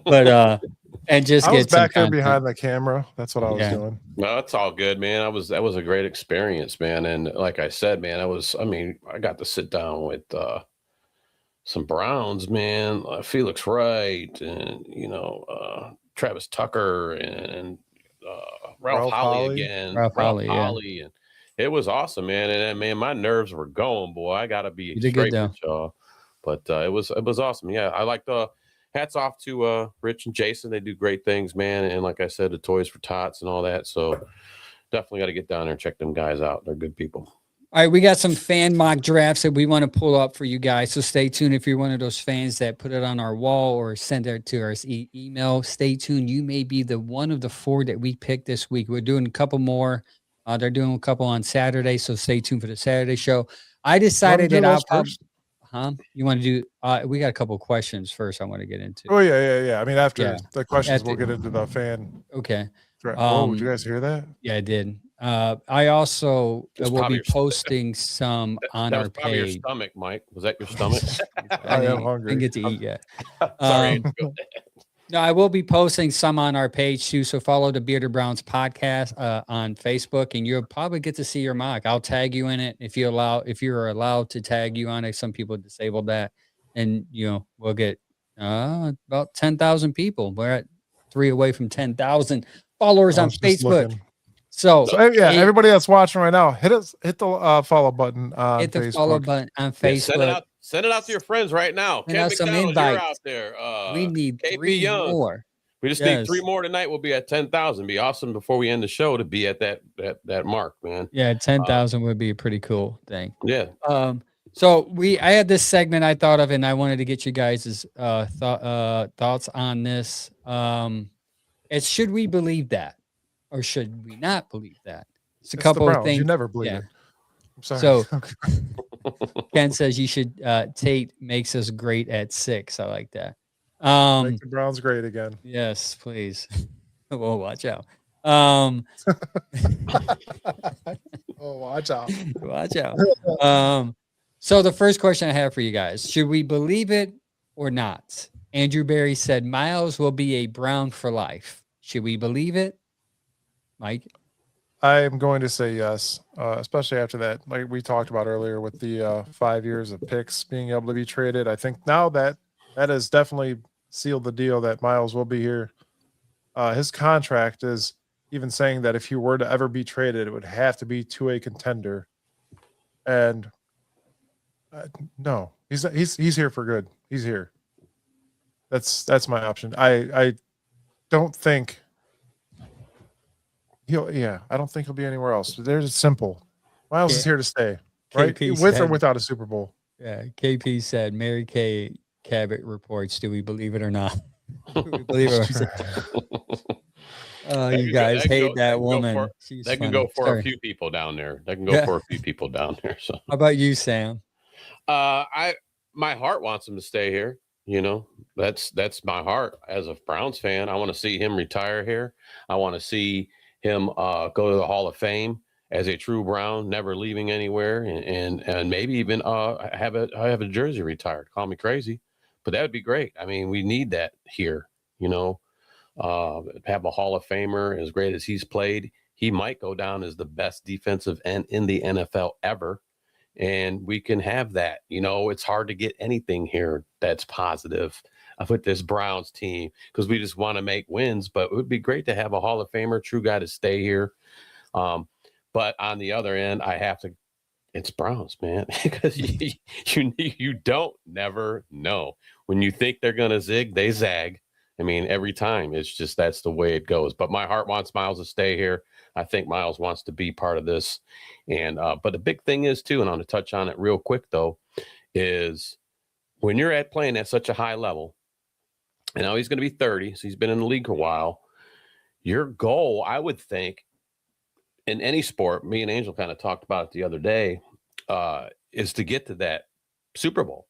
But and just I was get some back there content. behind the camera. That's what I was Yeah. doing. No, that's all good, man. That was a great experience, man. And like I said, man, I got to sit down with some Browns, man, Felix Wright and Travis Tucker and Ralph Holly again. Ralph Holly, yeah. Holly, and it was awesome, man. And man, my nerves were going, boy. I gotta be You did good, straight with y'all. But it was awesome. Yeah, I like the hats off to Rich and Jason. They do great things, man. And like I said, the Toys for Tots and all that. So definitely got to get down there and check them guys out. They're good people. All right, we got some fan mock drafts that we want to pull up for you guys. So stay tuned if you're one of those fans that put it on our wall or send it to our email. Stay tuned. You may be the one of the 4 that we picked this week. We're doing a couple more. They're doing a couple on Saturday, so stay tuned for the Saturday show. I decided that I'll probably. You want to do? We got a couple of questions first. I want to get into. Oh yeah. I mean, after Yeah. the questions, After- we'll get into the fan. Okay. Oh, did you guys hear that? Yeah, I did. I also It's will probably be your stomach. posting some on That our was probably your page. stomach, Mike. Was that your stomach? I am didn't hungry. get to eat yet. Sorry. No, I will be posting some on our page too. So follow the Bearded Browns podcast on Facebook, and you'll probably get to see your mock. I'll tag you in it if you're allowed to tag you on it. Some people disabled that, and we'll get about 10,000 people. We're at 3 away from 10,000 followers I on was just Facebook. looking. So yeah, everybody that's watching right now, hit the follow button on hit the Facebook. follow button on Yeah, Facebook. send it out to your friends right now. Send Ken out some McDonald, you're invites. out there. We need KP 3 Young. more. We just Yes. need 3 more tonight. We'll be at 10,000. Be awesome before we end the show to be at that mark, man. Yeah, 10,000 would be a pretty cool thing. Yeah. So I had this segment I thought of, and I wanted to get you guys' thoughts on this. It's should we believe that, or should we not believe that? It's a It's couple the of Browns. things. You never believe yeah. it. I'm sorry. So Ken says you should. Tate makes us great at 6. I like that. Make the Browns great again. Yes, please. Well, watch out. Oh, watch out. watch out. So the first question I have for you guys, should we believe it or not? Andrew Berry said Miles will be a Brown for life. Should we believe it? Mike? I am going to say yes, especially after that, like we talked about earlier with the 5 years of picks being able to be traded. I think now that has definitely sealed the deal that Miles will be here. His contract is even saying that if he were to ever be traded, it would have to be to a contender. And no, he's here for good. He's here. That's my option. I don't think I don't think he'll be anywhere else. There's simple. Miles is here to stay, right? KP With or said- without a Super Bowl. Yeah, KP said Mary Kay Cabot reports. Do we believe it or not? Do we believe it or not? You guys hate that woman. She's That can funny. go for Sorry. a few people down there. That can go for a few people down there. So How about you, Sam? my heart wants him to stay here. That's my heart as a Browns fan. I want to see him retire here. I want to see him go to the Hall of Fame as a true Brown, never leaving anywhere, and maybe even have a jersey retired. Call me crazy, but that would be great. I mean, we need that here. Have a Hall of Famer as great as he's played. He might go down as the best defensive end in the NFL ever. And we can have that. It's hard to get anything here that's positive with this Browns team because we just want to make wins. But it would be great to have a Hall of Famer, true guy to stay here. But on the other end, it's Browns, man, because you don't never know. When you think they're going to zig, they zag. I mean, every time it's just that's the way it goes. But my heart wants Miles to stay here. I think Miles wants to be part of this. And but the big thing is, too, and I'm going to touch on it real quick, though, is when you're playing at such a high level, and now he's going to be 30, so he's been in the league for a while, your goal, I would think, in any sport, me and Angel kind of talked about it the other day, is to get to that Super Bowl.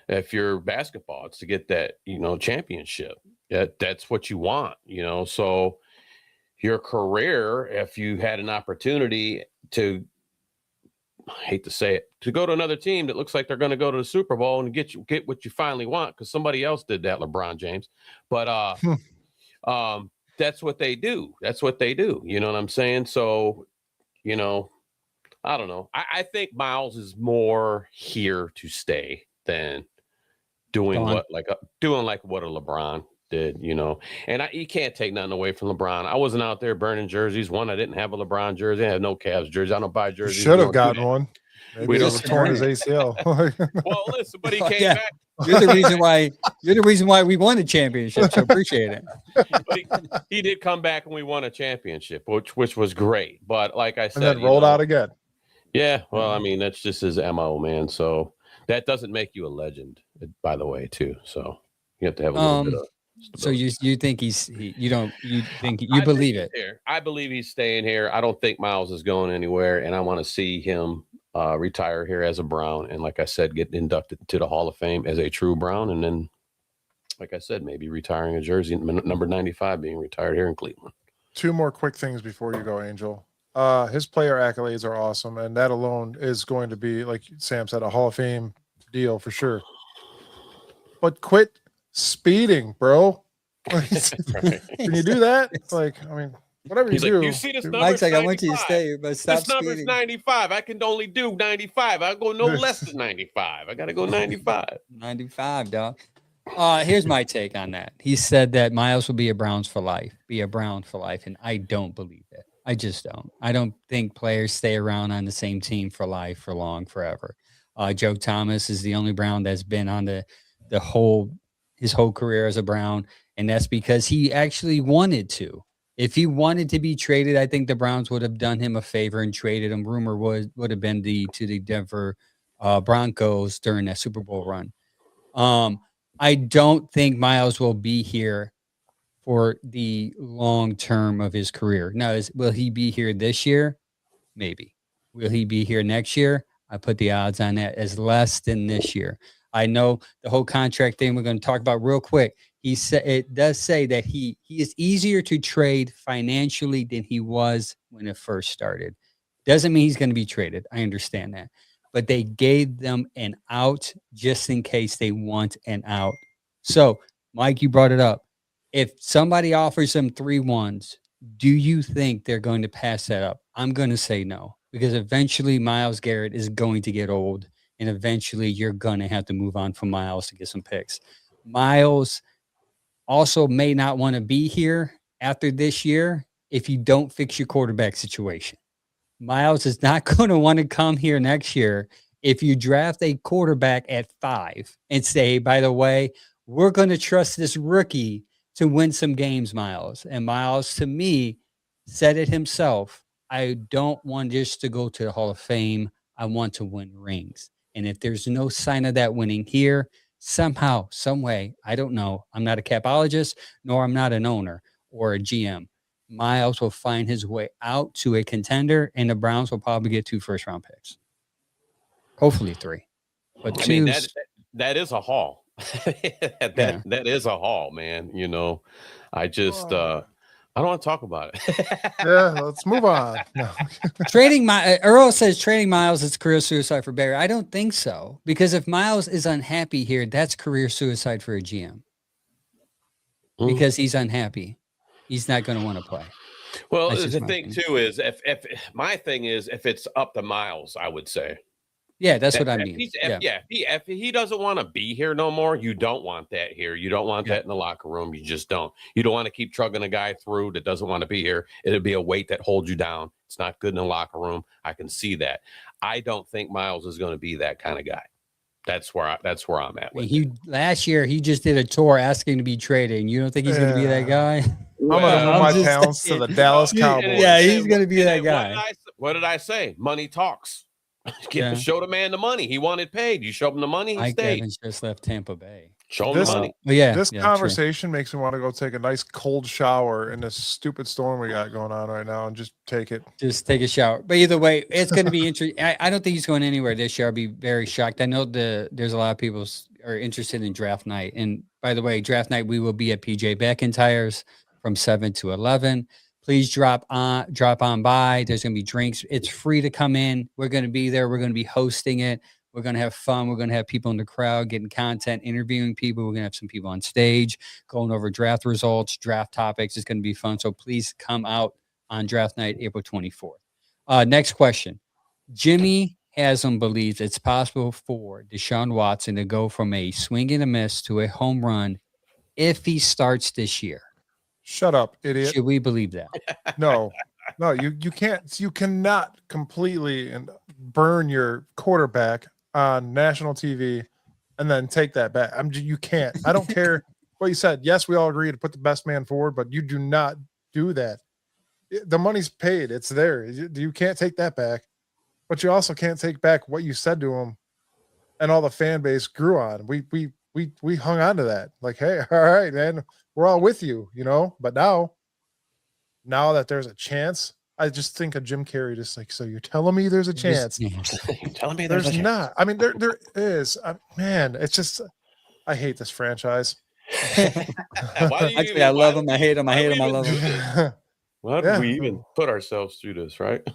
If you're basketball, it's to get that, championship. That's what you want, so your career, if you had an opportunity to, I hate to say it, to go to another team that looks like they're going to go to the Super Bowl and get what you finally want, because somebody else did that, LeBron James. But that's what they do. That's what they do. You know what I'm saying? So, I don't know. I think Miles is more here to stay than doing what a LeBron did, and you can't take nothing away from LeBron. I wasn't out there burning jerseys. One, I didn't have a LeBron jersey. I had no Cavs jersey. I don't buy jerseys. Should have gotten one. Maybe We he don't was torn his ACL. Well, listen, but he came back. You're the reason why we won the championship. So appreciate it. But he did come back and we won a championship, which was great. But like I said, And then rolled out again. Yeah, well, I mean, that's just his MO, man. So that doesn't make you a legend, by the way, too. So you have to have a little bit of. So you think you believe it? I believe he's staying here. I don't think Miles is going anywhere, and I want to see him retire here as a Brown, and like I said, get inducted to the Hall of Fame as a true Brown, and then, like I said, maybe retiring a jersey, number 95, being retired here in Cleveland. 2 more quick things before you go, Angel. His player accolades are awesome, and that alone is going to be, like Sam said, a Hall of Fame deal for sure. But quit speeding, bro. Can you do that? It's like, I mean, whatever He's you like, do. you see this number? Mike's like, I It's want you to 95. stay, but stop This number's speeding. 95. I can only do 95. I go no less than 95. I got to go 95. 95, dog. Here's my take on that. He said that Miles will be a Browns for life, and I don't believe it. I just don't. I don't think players stay around on the same team for life, for long, forever. Joe Thomas is the only Brown that's been on his whole career as a Brown, and that's because he actually wanted to. If he wanted to be traded, I think the Browns would have done him a favor and traded him. Rumor would have been to the Denver Broncos during that Super Bowl run. I don't think Miles will be here for the long term of his career. Now, will he be here this year? Maybe. Will he be here next year? I put the odds on that as less than this year. I know the whole contract thing we're going to talk about real quick. He said it does say that he is easier to trade financially than he was when it first started. Doesn't mean he's going to be traded. I understand that. But they gave them an out just in case they want an out. So, Mike, you brought it up. If somebody offers them 3 1s, do you think they're going to pass that up? I'm going to say no, because eventually Myles Garrett is going to get old, and eventually you're going to have to move on from Myles to get some picks. Myles also may not want to be here after this year if you don't fix your quarterback situation. Myles is not going to want to come here next year if you draft a quarterback at 5 and say, by the way, we're going to trust this rookie to win some games, Myles. And Myles, to me, said it himself. I don't want just to go to the Hall of Fame. I want to win rings. And if there's no sign of that winning here, somehow, some way, I don't know. I'm not a capologist, nor I'm not an owner or a GM. Myles will find his way out to a contender, and the Browns will probably get 2 first-round picks. Hopefully 3. But I mean, that is a haul. That is a haul, man. You know, I just I don't want to talk about it. Yeah, let's move on. No. Earl says trading Myles is career suicide for Barry. I don't think so, because if Myles is unhappy here, that's career suicide for a GM. Because he's unhappy. He's not going to want to play. Well, the thing too is if my thing is if it's up to Myles, I would say. Yeah, that's what I mean. If he doesn't want to be here no more, you don't want that here. You don't want that in the locker room. You just don't. You don't want to keep trugging a guy through that doesn't want to be here. It'll be a weight that holds you down. It's not good in the locker room. I can see that. I don't think Myles is going to be that kind of guy. That's where I'm at with last year he just did a tour asking to be traded, and you don't think he's going to be that guy? I'm going to move my talents to the Dallas Cowboys. Yeah, he's going to be that guy. What did I say? Money talks. Show the man the money. He wanted paid. You show him the money, he stayed. Evans just left Tampa Bay. Show him the money. This conversation makes me want to go take a nice cold shower in this stupid storm we got going on right now and just take it. Just take a shower. But either way, it's going to be interesting. I don't think he's going anywhere this year. I'll be very shocked. I know there's a lot of people are interested in draft night. And by the way, draft night, we will be at PJ McIntyre's from 7 to 11. Please drop on by. There's going to be drinks. It's free to come in. We're going to be there. We're going to be hosting it. We're going to have fun. We're going to have people in the crowd getting content, interviewing people. We're going to have some people on stage going over draft results, draft topics. It's going to be fun. So please come out on draft night, April 24th. Next question. Jimmy Haslam believes it's possible for Deshaun Watson to go from a swing and a miss to a home run if he starts this year. Shut up, idiot. Should we believe that? No, you can't. You cannot completely burn your quarterback on national TV and then take that back. You can't. I don't care what you said. Yes, we all agree to put the best man forward, but you do not do that. The money's paid. It's there. You can't take that back, but you also can't take back what you said to him and all the fan base grew on. We hung on to that. Like, hey, all right, man, we're all with you, but now that there's a chance, I just think of Jim Carrey, just like, so you're telling me there's a chance? You're telling me there's not. I mean, there is. Man, it's just, I hate this franchise. Actually, I love him. I hate him. I hate him. I love him. Why do we even put ourselves through this, right?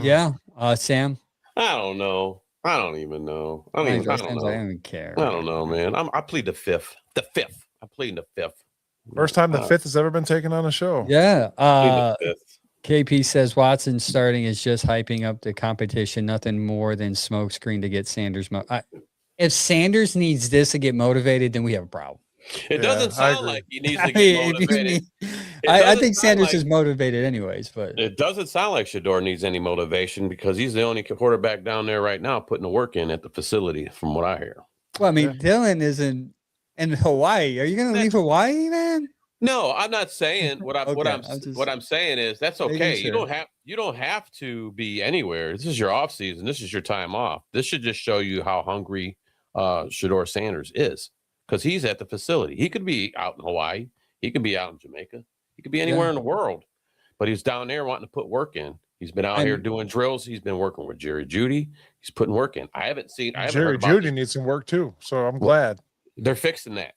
Yeah. Sam? I don't know. I don't even know. I don't even care. I don't know, man. I plead the fifth. I'm pleading the fifth. First time the fifth has ever been taken on a show. Yeah. Pleading the fifth. KP says Watson starting is just hyping up the competition, nothing more than smokescreen to get Sanders. If Sanders needs this to get motivated, then we have a problem. It doesn't I sound agree. like he needs to get motivated. I think Sanders is motivated anyways, but It doesn't sound like Shador needs any motivation because he's the only quarterback down there right now putting the work in at the facility, from what I hear. well, I mean, Dylan is in Hawaii. Are you going to leave Hawaii, man? No, I'm not saying what Okay, I'm saying is that's making okay. sure. You don't have to be anywhere. This is your off season. This is your time off. This should just show you how hungry Shador Sanders is, because he's at the facility. He could be out in Hawaii. He could be out in Jamaica. He could be anywhere in the world, but he's down there wanting to put work in. He's been out here doing drills. He's been working with Jerry Jeudy. He's putting work in. I haven't Jerry heard about Jeudy this. needs some work too, so I'm glad. They're fixing that.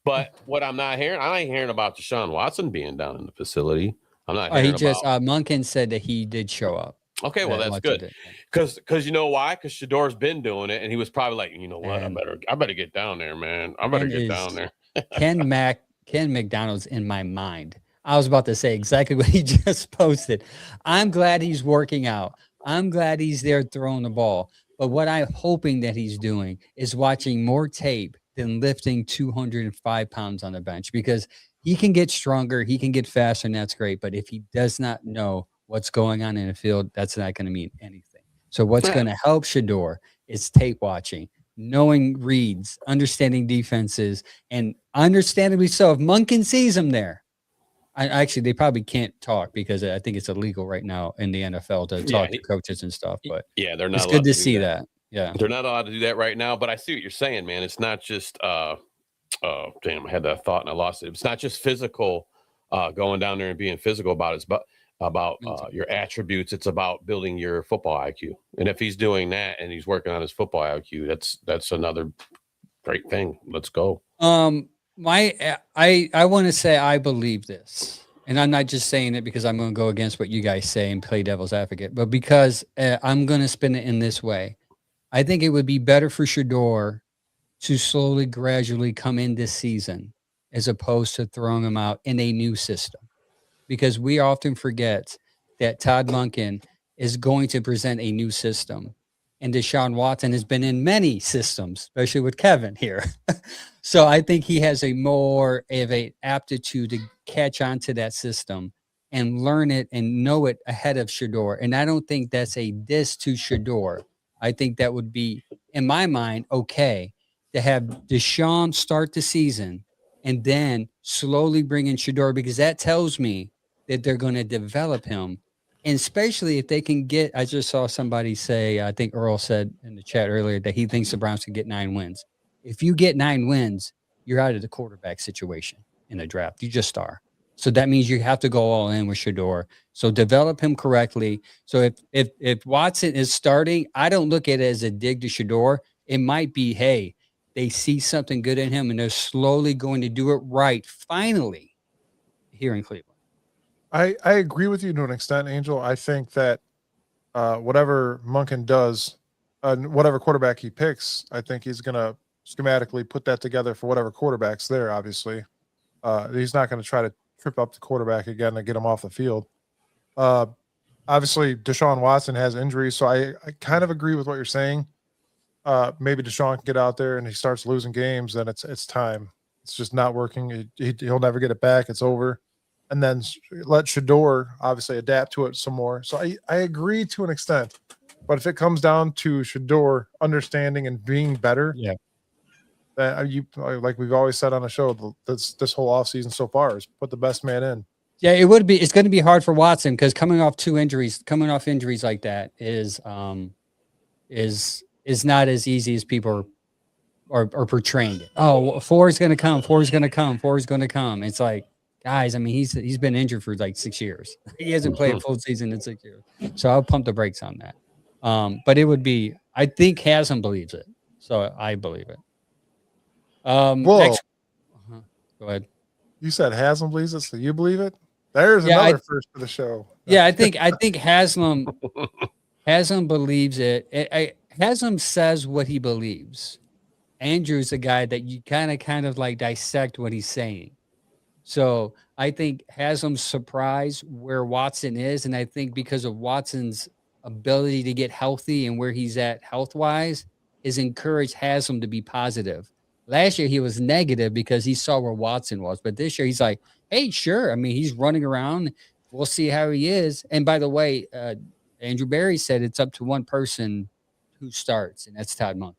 But what I'm not hearing, I ain't hearing about Deshaun Watson being down in the facility. I'm not hearing He just about. Munkin said that he did show up. Okay, well, that's Watson good. did. Because you know why? Because Shador's been doing it, and he was probably like, you know what, And- I better get down there, man. I better Ken get is- down there. Ken McDonald's in my mind. I was about to say exactly what he just posted. I'm glad he's working out. I'm glad he's there throwing the ball. But what I'm hoping that he's doing is watching more tape than lifting 205 pounds on the bench, because he can get stronger, he can get faster, and that's great. But if he does not know what's going on in the field, that's not going to mean anything. So what's going to help Shador is tape watching, knowing reads, understanding defenses, and understandably so. If Munkin sees him there, actually, they probably can't talk because I think it's illegal right now in the NFL to talk to coaches and stuff. But Yeah, they're not. it's allowed good to do see that. Yeah, They're not allowed to do that right now. But I see what you're saying, man. It's not just. Damn, I had that thought and I lost it. It's not just physical, going down there and being physical about it. It's about your attributes. It's about building your football IQ. And if he's doing that and he's working on his football IQ, that's another great thing. Let's go. I want to say I believe this, and I'm not just saying it because I'm going to go against what you guys say and play devil's advocate, but because I'm going to spin it in this way. I think it would be better for Shador to slowly, gradually come in this season as opposed to throwing him out in a new system, because we often forget that Todd Monken is going to present a new system, and Deshaun Watson has been in many systems, especially with Kevin here. So I think he has a more of an aptitude to catch on to that system and learn it and know it ahead of Shador. And I don't think that's a diss to Shador. I think that would be, in my mind, okay to have Deshaun start the season and then slowly bring in Shador, because that tells me that they're going to develop him. And especially if they can get, I just saw somebody say, I think Earl said in the chat earlier that he thinks the Browns can get 9 wins. If you get 9 wins, you're out of the quarterback situation in the draft. You just are. So that means you have to go all in with Shador. So develop him correctly. So if Watson is starting, I don't look at it as a dig to Shador. It might be, hey, they see something good in him and they're slowly going to do it right finally here in Cleveland. I agree with you to an extent, Angel. I think that whatever Munkin does, whatever quarterback he picks, I think he's going to schematically put that together for whatever quarterback's there, obviously. He's not going to try to trip up the quarterback again and get him off the field. Obviously, Deshaun Watson has injuries, so I kind of agree with what you're saying. Maybe Deshaun can get out there and he starts losing games, then it's time. It's just not working. He'll never get it back. It's over. And then let Shador obviously adapt to it some more. So I agree to an extent. But if it comes down to Shador understanding and being better, Yeah. Then like we've always said on the show, this whole offseason so far is put the best man in. Yeah, it would be. It's going to be hard for Watson because coming off injuries like that is not as easy as people are portraying it. Oh, 4 is going to come. 4 is going to come. 4 is going to come. It's like, guys, I mean, he's been injured for like 6 years. He hasn't played a full season in 6 years. So I'll pump the brakes on that. But it would be, I think Haslam believes it. So I believe it. Whoa. Go ahead. You said Haslam believes it, so you believe it? There's another first for the show. Yeah, I think Haslam believes it. Haslam says what he believes. Andrew's a guy that you kind of like dissect what he's saying. So I think Haslam's surprised where Watson is, and I think because of Watson's ability to get healthy and where he's at health wise, is encouraged Haslam to be positive. Last year he was negative because he saw where Watson was, but this year he's like, hey, sure. I mean, he's running around. We'll see how he is. And by the way, Andrew Barry said it's up to one person who starts, and that's Todd Monken.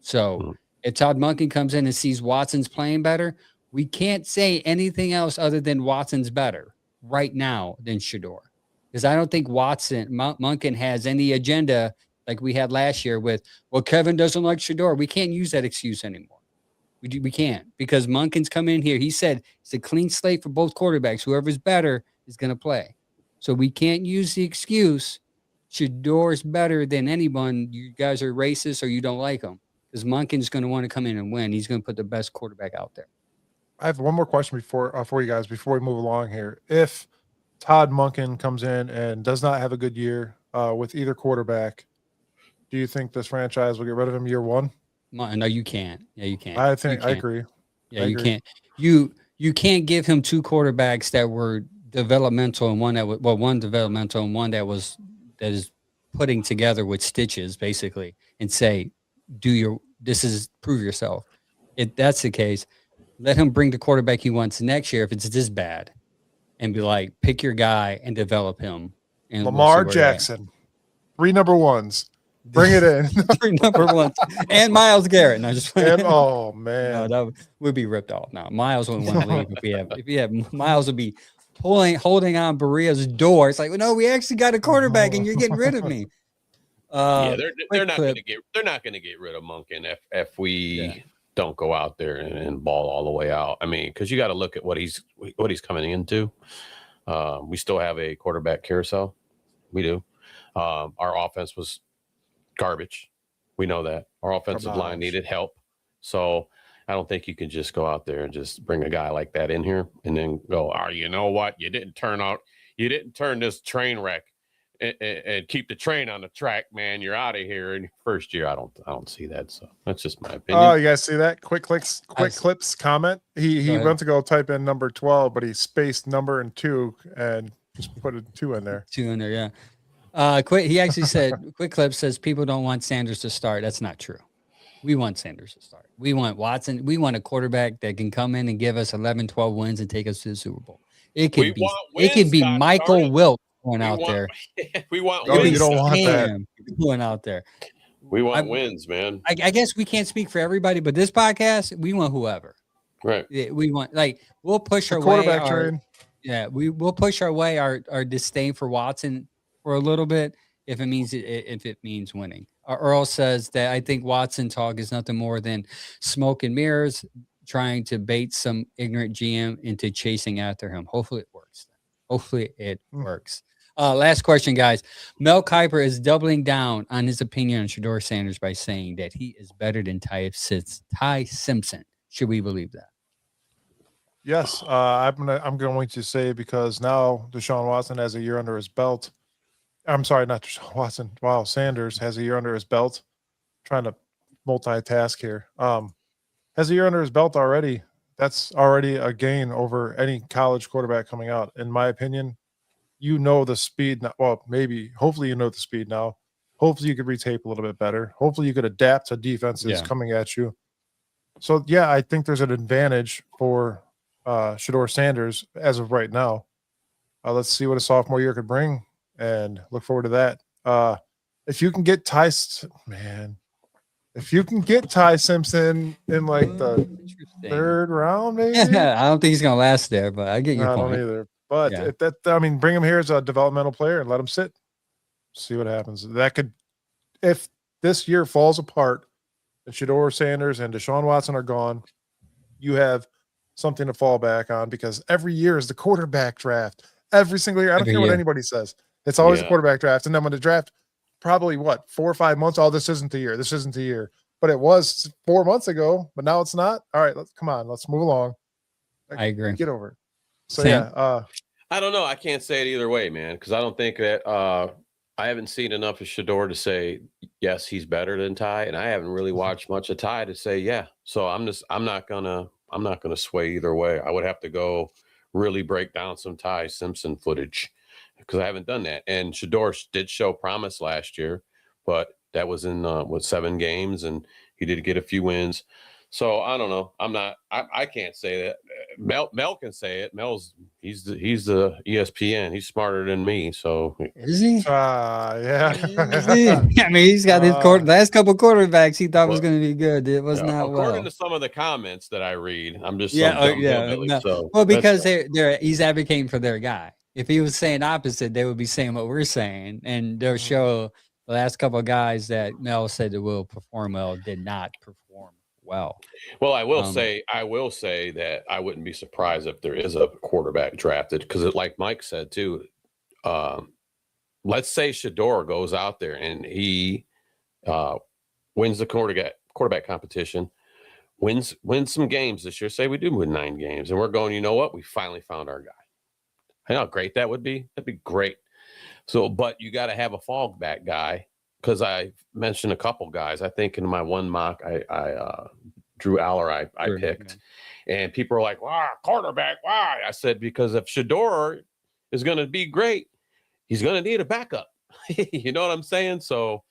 So if Todd Monken comes in and sees Watson's playing better, we can't say anything else other than Watson's better right now than Shedeur. Because I don't think Monken has any agenda like we had last year with, well, Kevin doesn't like Shedeur. We can't use that excuse anymore. We can't, because Monken's coming in here. He said it's a clean slate for both quarterbacks. Whoever's better is going to play. So we can't use the excuse Shedeur's better than anyone. You guys are racist or you don't like him. Because Monken's going to want to come in and win. He's going to put the best quarterback out there. I have one more question for you guys before we move along here. If Todd Monken comes in and does not have a good year with either quarterback, do you think this franchise will get rid of him year one? No, you can't. Yeah, you can't. I agree. Yeah, you can't. You can't give him two quarterbacks that were developmental and one developmental and one that is putting together with stitches basically, and say, prove yourself. If that's the case, let him bring the quarterback he wants next year if it's this bad, and be like, pick your guy and develop him. And Lamar Jackson, 3 number ones. Bring it in. 3 number ones. And Myles Garrett. No, just oh man. No, that would be ripped off. Now Myles wouldn't want to leave if we have Myles would be holding on Berea's door. It's like, well, no, we actually got a quarterback and you're getting rid of me. Yeah, they're not going to get rid of Monken if we don't go out there and ball all the way out. I mean, because you got to look at what he's coming into. We still have a quarterback carousel. We do. Our offense was garbage. We know that. Our offensive line needed help. So I don't think you can just go out there and just bring a guy like that in here and then go, you know what? You didn't turn this train wreck and keep the train on the track, man. You're out of here in your first year. I don't see that. So that's just my opinion. Oh, you guys see that? Quick clips comment. He went to go type in number 12, but he spaced number and 2 and just put a 2 in there. 2 in there, yeah. He actually said, Quick Clip says people don't want Sanders to start. That's not true. We want Sanders to start. We want Watson. We want a quarterback that can come in and give us 11, 12 wins and take us to the Super Bowl. It could be Michael Wilkes going out there. We want wins. You don't want that. Going out there. We want wins, man. I guess we can't speak for everybody, but this podcast, we want whoever. Right. We want, we'll push our quarterback way. train. We'll push our way our disdain for Watson for a little bit if it means winning. Earl says that I think Watson talk is nothing more than smoke and mirrors, trying to bait some ignorant GM into chasing after him. Hopefully it works. Last question, guys. Mel Kiper is doubling down on his opinion on Shedeur Sanders by saying that he is better than Ty Simpson. Should we believe that? Yes, I'm going to say, because now Deshaun Watson has a year under his belt. I'm sorry, not Deshaun Watson. Wow, Sanders has a year under his belt. I'm trying to multitask here. Has a year under his belt already. That's already a gain over any college quarterback coming out. In my opinion, you know the speed now. Well, hopefully you know the speed now. Hopefully you could retape a little bit better. Hopefully you could adapt to defenses coming at you. So, yeah, I think there's an advantage for Shedeur Sanders as of right now. Let's see what a sophomore year could bring, and look forward to that. If you can get Ty Simpson in the 3rd round, maybe. I don't think he's gonna last there, but I get your point. I don't either. But bring him here as a developmental player and let him sit. See what happens. That could, if this year falls apart and Shedeur Sanders and Deshaun Watson are gone, you have something to fall back on, because every year is the quarterback draft. Every single year. I don't care what anybody says. It's always a quarterback draft. And then when the draft, probably 4 or 5 months, this isn't the year. This isn't the year. But it was 4 months ago, but now it's not. All right, let's move along. I agree. Get over it. So Sam? I don't know. I can't say it either way, man, because I don't think that I haven't seen enough of Shador to say yes, he's better than Ty, and I haven't really watched much of Ty to say yeah. So I'm not gonna sway either way. I would have to go really break down some Ty Simpson footage because I haven't done that. And Shador did show promise last year, but that was in 7 games, and he did get a few wins. So I don't know. I can't say that. Mel can say it. He's the ESPN. He's smarter than me. So Is he? Yeah. Is he? I mean, he's got his last couple quarterbacks he thought was going to be good. It was not according well. to some of the comments that I read. I'm just No. So well, because he's advocating for their guy. If he was saying opposite, they would be saying what we're saying, and they'll show the last couple of guys that Mel said that will perform well did not perform well. Well, I will say that I wouldn't be surprised if there is a quarterback drafted because, like Mike said too, let's say Shador goes out there and he wins the quarterback competition, wins some games this year. Say we do win 9 games, and we're going, you know what? We finally found our guy. I know how great that would be. That'd be great. So, but you got to have a fallback guy because I mentioned a couple guys. I think in my one mock, I Drew Aller, I picked, and people are like, "Wow, quarterback! Why?" I said because if Shador is going to be great, he's going to need a backup. You know what I'm saying? So,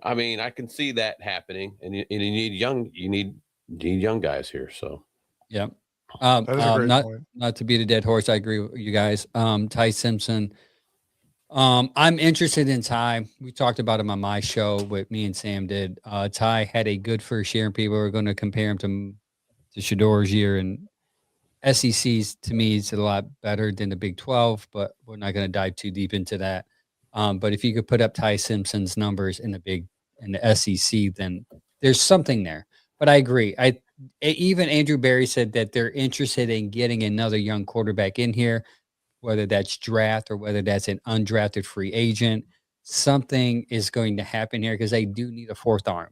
I mean, I can see that happening, and you need young guys here. So, yeah. That is a great point. Not to beat a dead horse. I agree with you guys. Ty Simpson. I'm interested in Ty. We talked about him on my show. What me and Sam did. Ty had a good first year, and people are going to compare him to Shador's year. And SEC's to me is a lot better than the Big 12, but we're not going to dive too deep into that. But if you could put up Ty Simpson's numbers in the SEC, then there's something there. But I agree. Even Andrew Berry said that they're interested in getting another young quarterback in here, whether that's draft or whether that's an undrafted free agent. Something is going to happen here because they do need a 4th arm.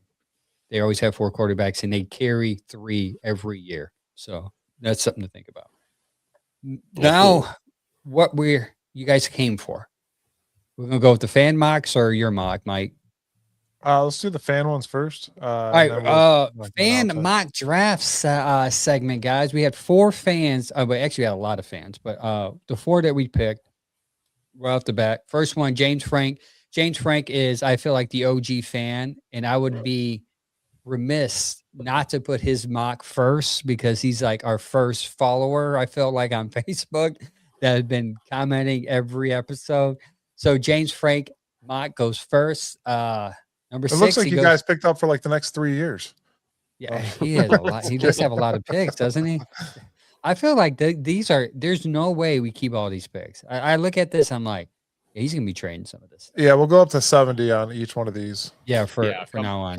They always have 4 quarterbacks, and they carry 3 every year. So that's something to think about. Now, what you guys came for? We're going to go with the fan mocks or your mock, Mike? Let's do the fan ones first. All right, fan mock draft segment, guys. We had 4 fans. We actually had a lot of fans, but the 4 that we picked right off the bat. First one, James Frank. James Frank is, I feel like, the OG fan, and I would be remiss not to put his mock first because he's like our first follower, I felt like, on Facebook that had been commenting every episode. So James Frank mock goes first. Number 6. It looks like you guys picked up for like the next 3 years. Yeah, he has a lot. He does have a lot of picks, doesn't he? I feel like there's no way we keep all these picks. I look at this, I'm like, yeah, he's going to be trading some of this. Yeah, we'll go up to 70 on each one of these. Yeah, now on.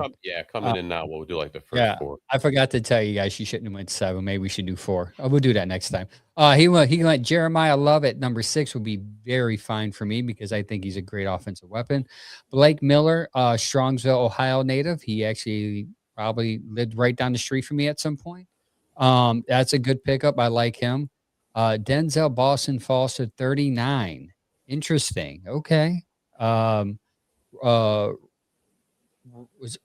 Coming in now, we'll do like the first 4. I forgot to tell you guys, you shouldn't have went 7. Maybe we should do 4. We'll do that next time. He went Jeremiah Love at number 6 would be very fine for me because I think he's a great offensive weapon. Blake Miller, Strongsville, Ohio native. He actually probably lived right down the street from me at some point. That's a good pickup. I like him. Denzel Boston Foster, 39. Interesting. Okay. Was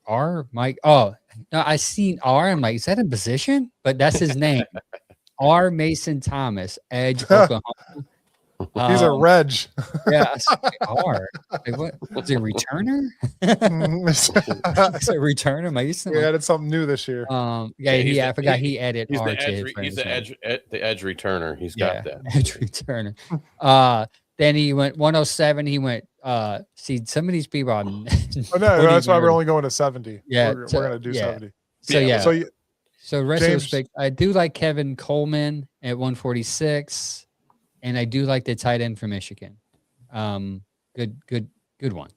R Mike? Oh, no, I seen R. I'm like, is that a position? But that's his name. R. Mason Thomas, edge, Oklahoma. He's a reg. Yeah, R. Like, what? Is he a returner? Is a returner, Mason? We added something new this year. I forgot he added R to his He's the edge returner. He's got that. Edge returner. Then he went 107. He went, see, some of these people are. That's why we're only going to 70. Yeah. We're going to do 70. So rest of those picks, I do like Kevin Coleman at 146. And I do like the tight end from Michigan. Good one.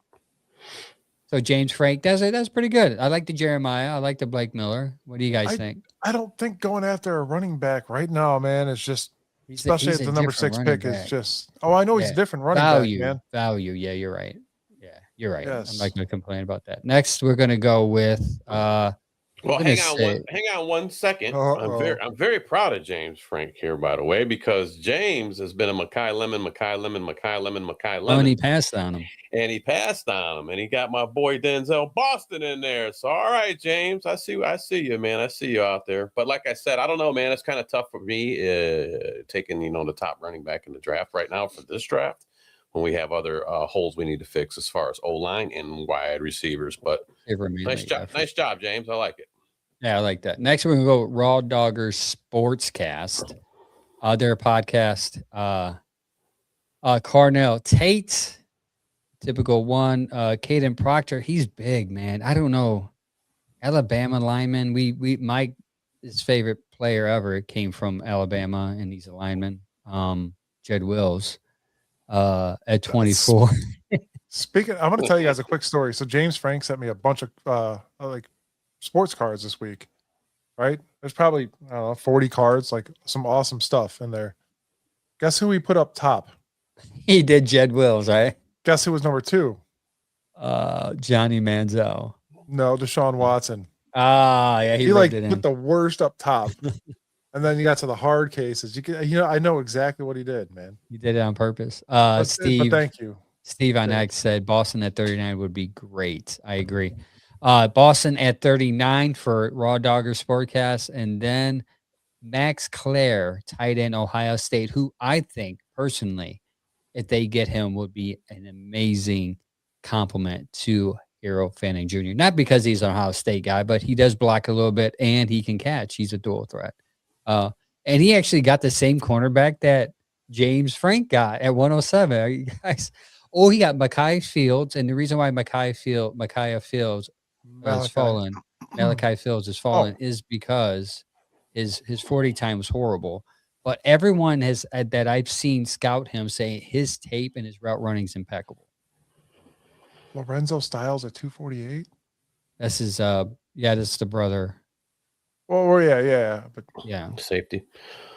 So James Frank, that's pretty good. I like the Jeremiah. I like the Blake Miller. What do you guys think? I don't think going after a running back right now, man, is just, especially at the number 6 pick, is just. Oh, I know he's a different running back, man. Value. Yeah, you're right. Yeah, you're right. Yes. I'm not going to complain about that. Next, we're going to go with Well, gonna hang on one second. Uh-oh. I'm very proud of James Frank here, by the way, because James has been a Mackay Lemon, Oh, and he passed on him. and he passed on him, and he got my boy Denzel Boston in there. So, all right, James, I see you, man. I see you out there. But like I said, I don't know, man. It's kind of tough for me taking the top running back in the draft right now for this draft when we have other holes we need to fix as far as O-line and wide receivers. But nice job, James. I like it. Yeah, I like that. Next, we're going to go Raw Doggers Sportscast. Their podcast. Carnell Tate, typical one. Caden Proctor, he's big, man. I don't know. Alabama lineman. Mike, his favorite player ever came from Alabama, and he's a lineman. Jed Wills at 24. Speaking, I'm going to tell you guys a quick story. So James Frank sent me a bunch of sports cards this week, right? There's probably, I don't know, 40 cards, like some awesome stuff in there. Guess who he put up top? He did Jed Wills, right? Guess who was number 2? Johnny Manziel. No, Deshaun Watson. Yeah, he like it in. put the worst up top. And then you got to the hard cases. I know exactly what he did, man. He did it on purpose. But Steve, thank you. Steve on X said Boston at 39 would be great. I agree. Boston at 39 for Raw Dogger Sportcast. And then Max Clare, tight end, Ohio State, who I think personally, if they get him, would be an amazing compliment to Hero Fanning Jr. Not because he's an Ohio State guy, but he does block a little bit and he can catch. He's a dual threat. And he actually got the same cornerback that James Frank got at 107. Are you guys? Oh, he got Micaiah Fields, and the reason why Micaiah Fields has fallen, Malachi Fields has fallen, is because his 40 time was horrible. But everyone has that I've seen scout him say his tape and his route running is impeccable. Lorenzo Styles at 248. This is this is the brother. Oh yeah, but yeah, safety.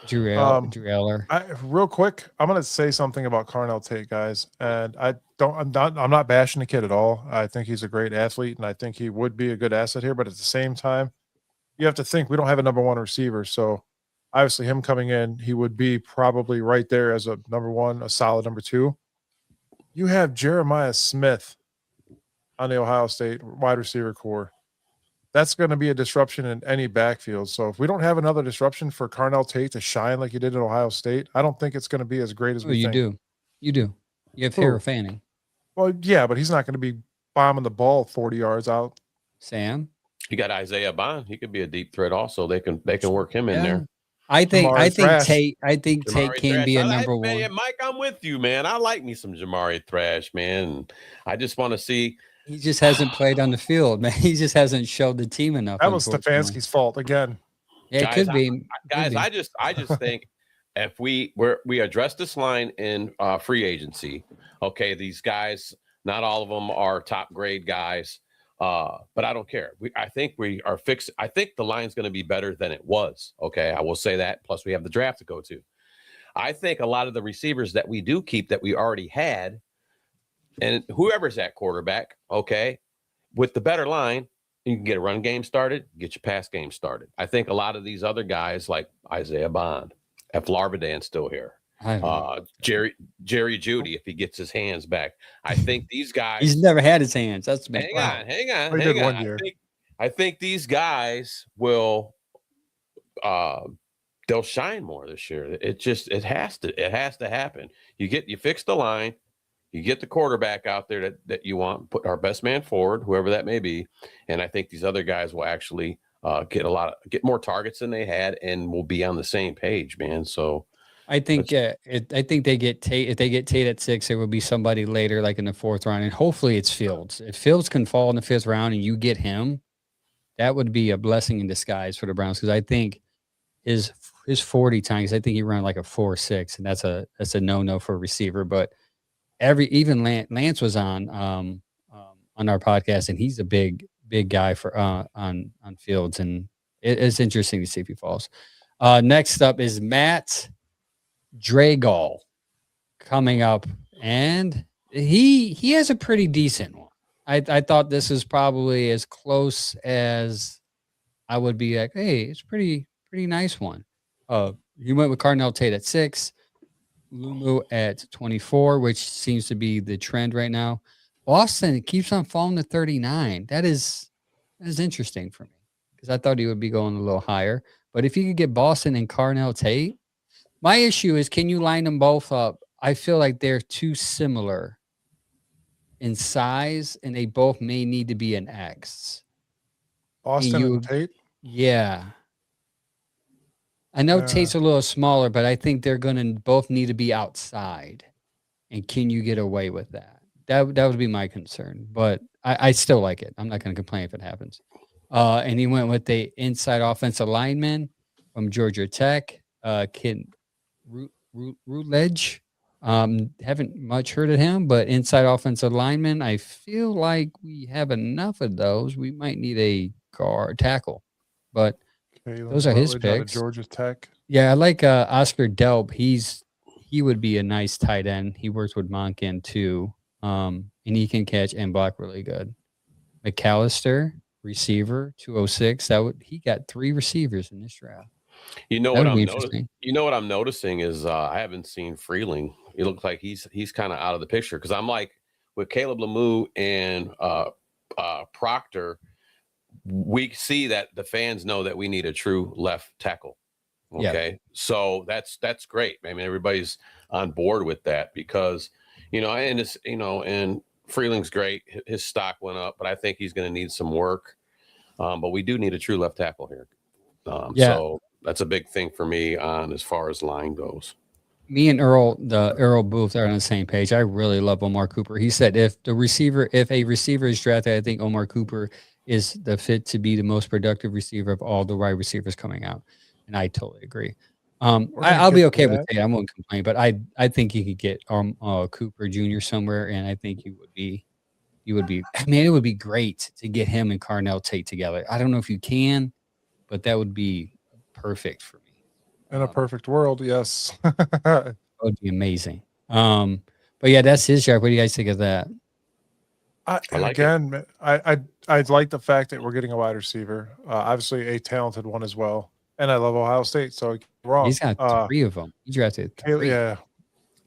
Drew Eller. Real quick, I'm gonna say something about Carnell Tate, guys, and I'm not bashing the kid at all. I think he's a great athlete, and I think he would be a good asset here. But at the same time, you have to think we don't have a number 1 receiver, so obviously him coming in, he would be probably right there as a number 1, a solid number 2. You have Jeremiah Smith on the Ohio State wide receiver core. That's going to be a disruption in any backfield. So if we don't have another disruption for Carnell Tate to shine like he did at Ohio State, I don't think it's going to be as great as we think. You do. You have Hero Fanning. Well, yeah, but he's not going to be bombing the ball 40 yards out. Sam? You got Isaiah Bond. He could be a deep threat also. They can work him in there. I think Tate can be a number 1. Man, Mike, I'm with you, man. I like me some Jamari Thrash, man. I just want to see. He just hasn't played on the field, man. He just hasn't showed the team enough. That was Stefanski's fault again. Yeah, it could be. I just think if we address this line in free agency, okay, these guys, not all of them are top grade guys, but I don't care. I think we are fixed. I think the line's going to be better than it was. Okay, I will say that. Plus, we have the draft to go to. I think a lot of the receivers that we do keep that we already had, and whoever's at quarterback, okay, with the better line, you can get a run game started, get your pass game started. I think a lot of these other guys like Isaiah Bond, if Larvadan's still here, Jerry Jeudy, if he gets his hands back. I think these guys. He's never had his hands. That's hang on. He did 1 year. I think these guys will. They'll shine more this year. It has to happen. You fix the line. You get the quarterback out there that you want, put our best man forward, whoever that may be. And I think these other guys will actually get more targets than they had and will be on the same page, man. So I think I think they get Tate. If they get Tate at 6, it will be somebody later, like in the 4th round. And hopefully it's Fields. If Fields can fall in the 5th round and you get him, that would be a blessing in disguise for the Browns. Because I think his 40 times, I think he ran like a 4.6, and that's a no-no for a receiver. But even Lance was on our podcast, and he's a big guy for on Fields, and it's interesting to see if he falls. Next up is Matt Dragal coming up, and he has a pretty decent one. I thought this is probably as close as I would be like, hey, it's pretty nice one. You went with Cardinal Tate at 6, Lumu at 24, which seems to be the trend right now. Boston keeps on falling to 39. That is interesting for me because I thought he would be going a little higher. But if you could get Boston and Cardinal Tate, my issue is, can you line them both up? I feel like they're too similar in size, and they both may need to be an X. Austin and Tate. Yeah. I know Yeah. Tate's a little smaller, but I think they're going to both need to be outside. And can you get away with that? That would be my concern. But I still like it. I'm not going to complain if it happens. And he went with the inside offensive lineman from Georgia Tech, Kid Routledge. Haven't much heard of him, but inside offensive lineman, I feel like we have enough of those. We might need a guard tackle, but those are his Rutledge out of picks. Georgia Tech. Yeah, I like Oscar Delp. He would be a nice tight end. He works with Monken too, and he can catch and block really good. McAllister, receiver, 206. He got 3 receivers in this draft. You know what I'm noticing? You know what I'm noticing is I haven't seen Freeling. It looks like he's kind of out of the picture because I'm like with Caleb Lemieux and Proctor. We see that the fans know that we need a true left tackle. Okay, yeah. So that's great. I mean, everybody's on board with that because and it's and Freeling's great. His stock went up, but I think he's going to need some work. But we do need a true left tackle here. So that's a big thing for me on as far as line goes. Me and Earl Booth are on the same page. I really love Omar Cooper. He said if a receiver is drafted, I think Omar Cooper is the fit to be the most productive receiver of all the wide receivers coming out. And I totally agree. I'll be okay with Tate. I won't complain, but I think you could get Cooper Jr. somewhere, and I think you would be. Man, it would be great to get him and Carnell Tate together. I don't know if you can, but that would be perfect for me. In a perfect world, yes. That would be amazing. But yeah, that's his job. What do you guys think of that? I like the fact that we're getting a wide receiver. Obviously, a talented one as well. And I love Ohio State, so wrong. He's got 3 of them. He drafted 3.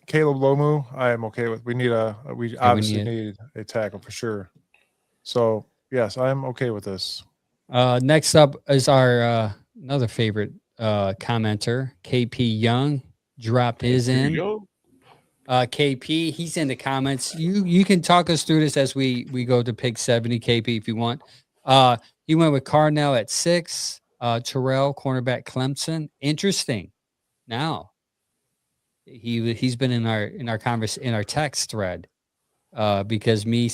Caleb Lomu, I am okay with. We obviously need a tackle for sure. So yes, I'm okay with this. Next up is our another favorite commenter, KP Young, dropped his in. KP, he's in the comments. You can talk us through this as we go to pick 70, KP, if you want. He went with Carnell at 6, Terrell, cornerback Clemson. Interesting. Now, he's been in our text thread because me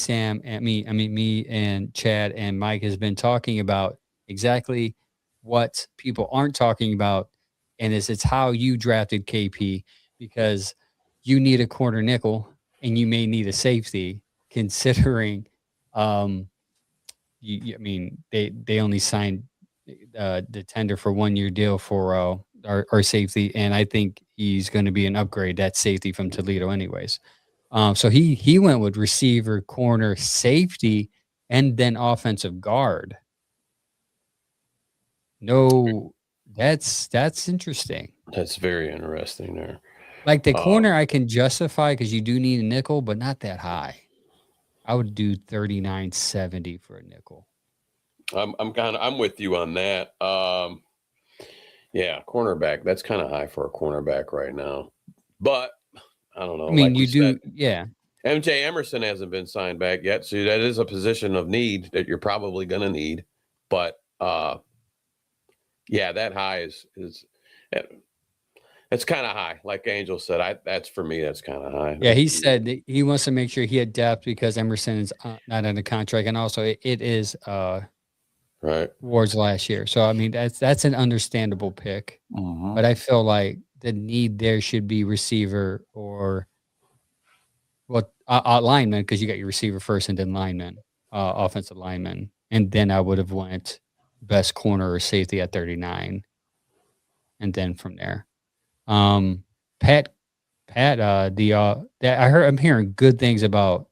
and Chad and Mike has been talking about exactly what people aren't talking about, and it's how you drafted KP, because you need a corner nickel and you may need a safety, considering they only signed the tender for 1-year deal for our safety, and I think he's going to be an upgrade, that safety from Toledo anyways. So he went with receiver, corner, safety, and then offensive guard. No, that's interesting. That's very interesting there. Like the corner I can justify because you do need a nickel, but not that high. I would do $39.70 for a nickel. I'm with you on that. Yeah, cornerback. That's kind of high for a cornerback right now. But I don't know. I mean, yeah. MJ Emerson hasn't been signed back yet, so that is a position of need that you're probably going to need. But yeah, that high is it's kind of high. Like Angel said, that's for me. That's kind of high. Yeah, he said that he wants to make sure he had depth because Emerson is not under contract, and also it is right Ward's last year. So I mean, that's an understandable pick. Mm-hmm. But I feel like the need there should be receiver or lineman, because you got your receiver first and then lineman, offensive lineman, and then I would have went best corner or safety at 39, and then from there. Pat, I'm hearing good things about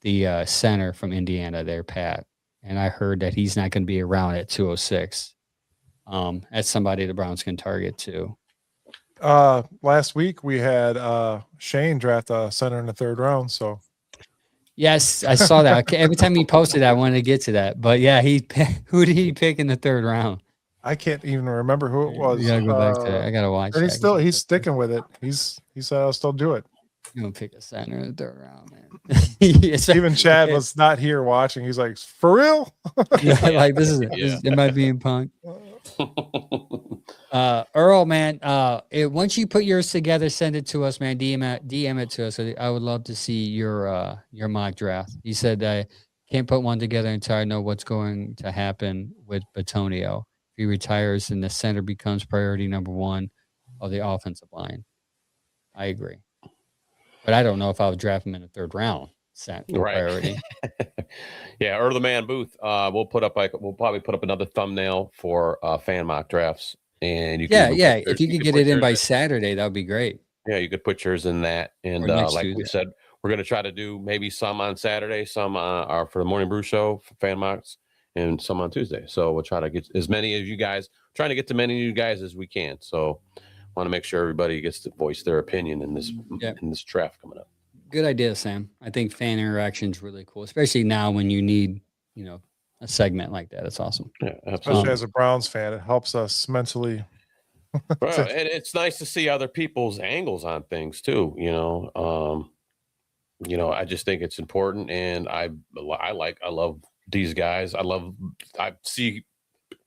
the center from Indiana there, Pat, and I heard that he's not going to be around at 206. as somebody the Browns can target too. Last week we had Shane draft a center in the 3rd round. So Yes, I saw that. Okay, every time he posted that, I wanted to get to that. But yeah, who did he pick in the 3rd round? I can't even remember who it was. You gotta go back to it. I gotta watch. And that. he's sticking with it. He said I'll still do it. You don't pick a center in the 3rd round, man. Even Chad was not here watching. He's like, for real? Like this is am I being punked? Earl, man, once you put yours together, send it to us, man. DM it to us. I would love to see your mock draft. You said I can't put one together until I know what's going to happen with Batonio. If he retires and the center becomes priority number 1 of the offensive line. I agree. But I don't know if I would draft him in the 3rd round. Priority. Yeah, or the man booth. We'll probably put up another thumbnail for fan mock drafts, and you can if you could get it in by Saturday, that would be great. Yeah, you could put yours in that, and like we said, we're going to try to do maybe some on Saturday, some are for the Morning Brew Show for fan mocks, and some on Tuesday. So we'll try to get as many of you guys, trying to get to many of you guys as we can. So want to make sure everybody gets to voice their opinion in this draft coming up. Good idea, Sam. I think fan interaction is really cool, especially now when you need, a segment like that. It's awesome. Yeah, especially as a Browns fan, it helps us mentally. Well, and it's nice to see other people's angles on things too. I just think it's important, and I love these guys. I see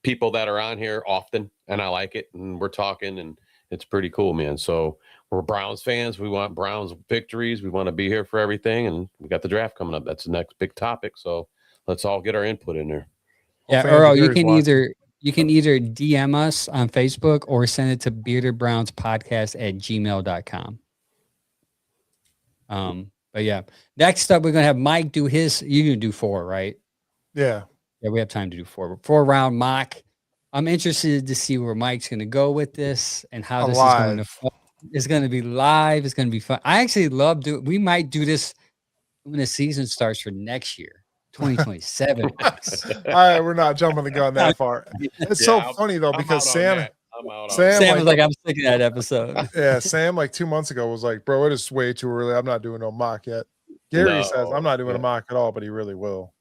people that are on here often, and I like it, and we're talking, and it's pretty cool, man. So we're Browns fans. We want Browns victories. We want to be here for everything, and we got the draft coming up. That's the next big topic. So let's all get our input in there. Yeah, Earl, you can either DM us on Facebook or send it to beardedbrownspodcast@gmail.com. But yeah, next up we're gonna have Mike do his. You can do 4, right? Yeah, we have time to do 4 round mock. I'm interested to see where Mike's gonna go with this and how this is going to fall. It's going to be live. It's going to be fun. I actually love we might do this when the season starts for next year, 2027. All right, we're not jumping the gun that far. It's funny though, because Sam was like, I'm sick of that episode. Yeah, Sam like 2 months ago was like, bro, it is way too early. I'm not doing no mock yet. Gary says I'm not doing a mock at all, but he really will.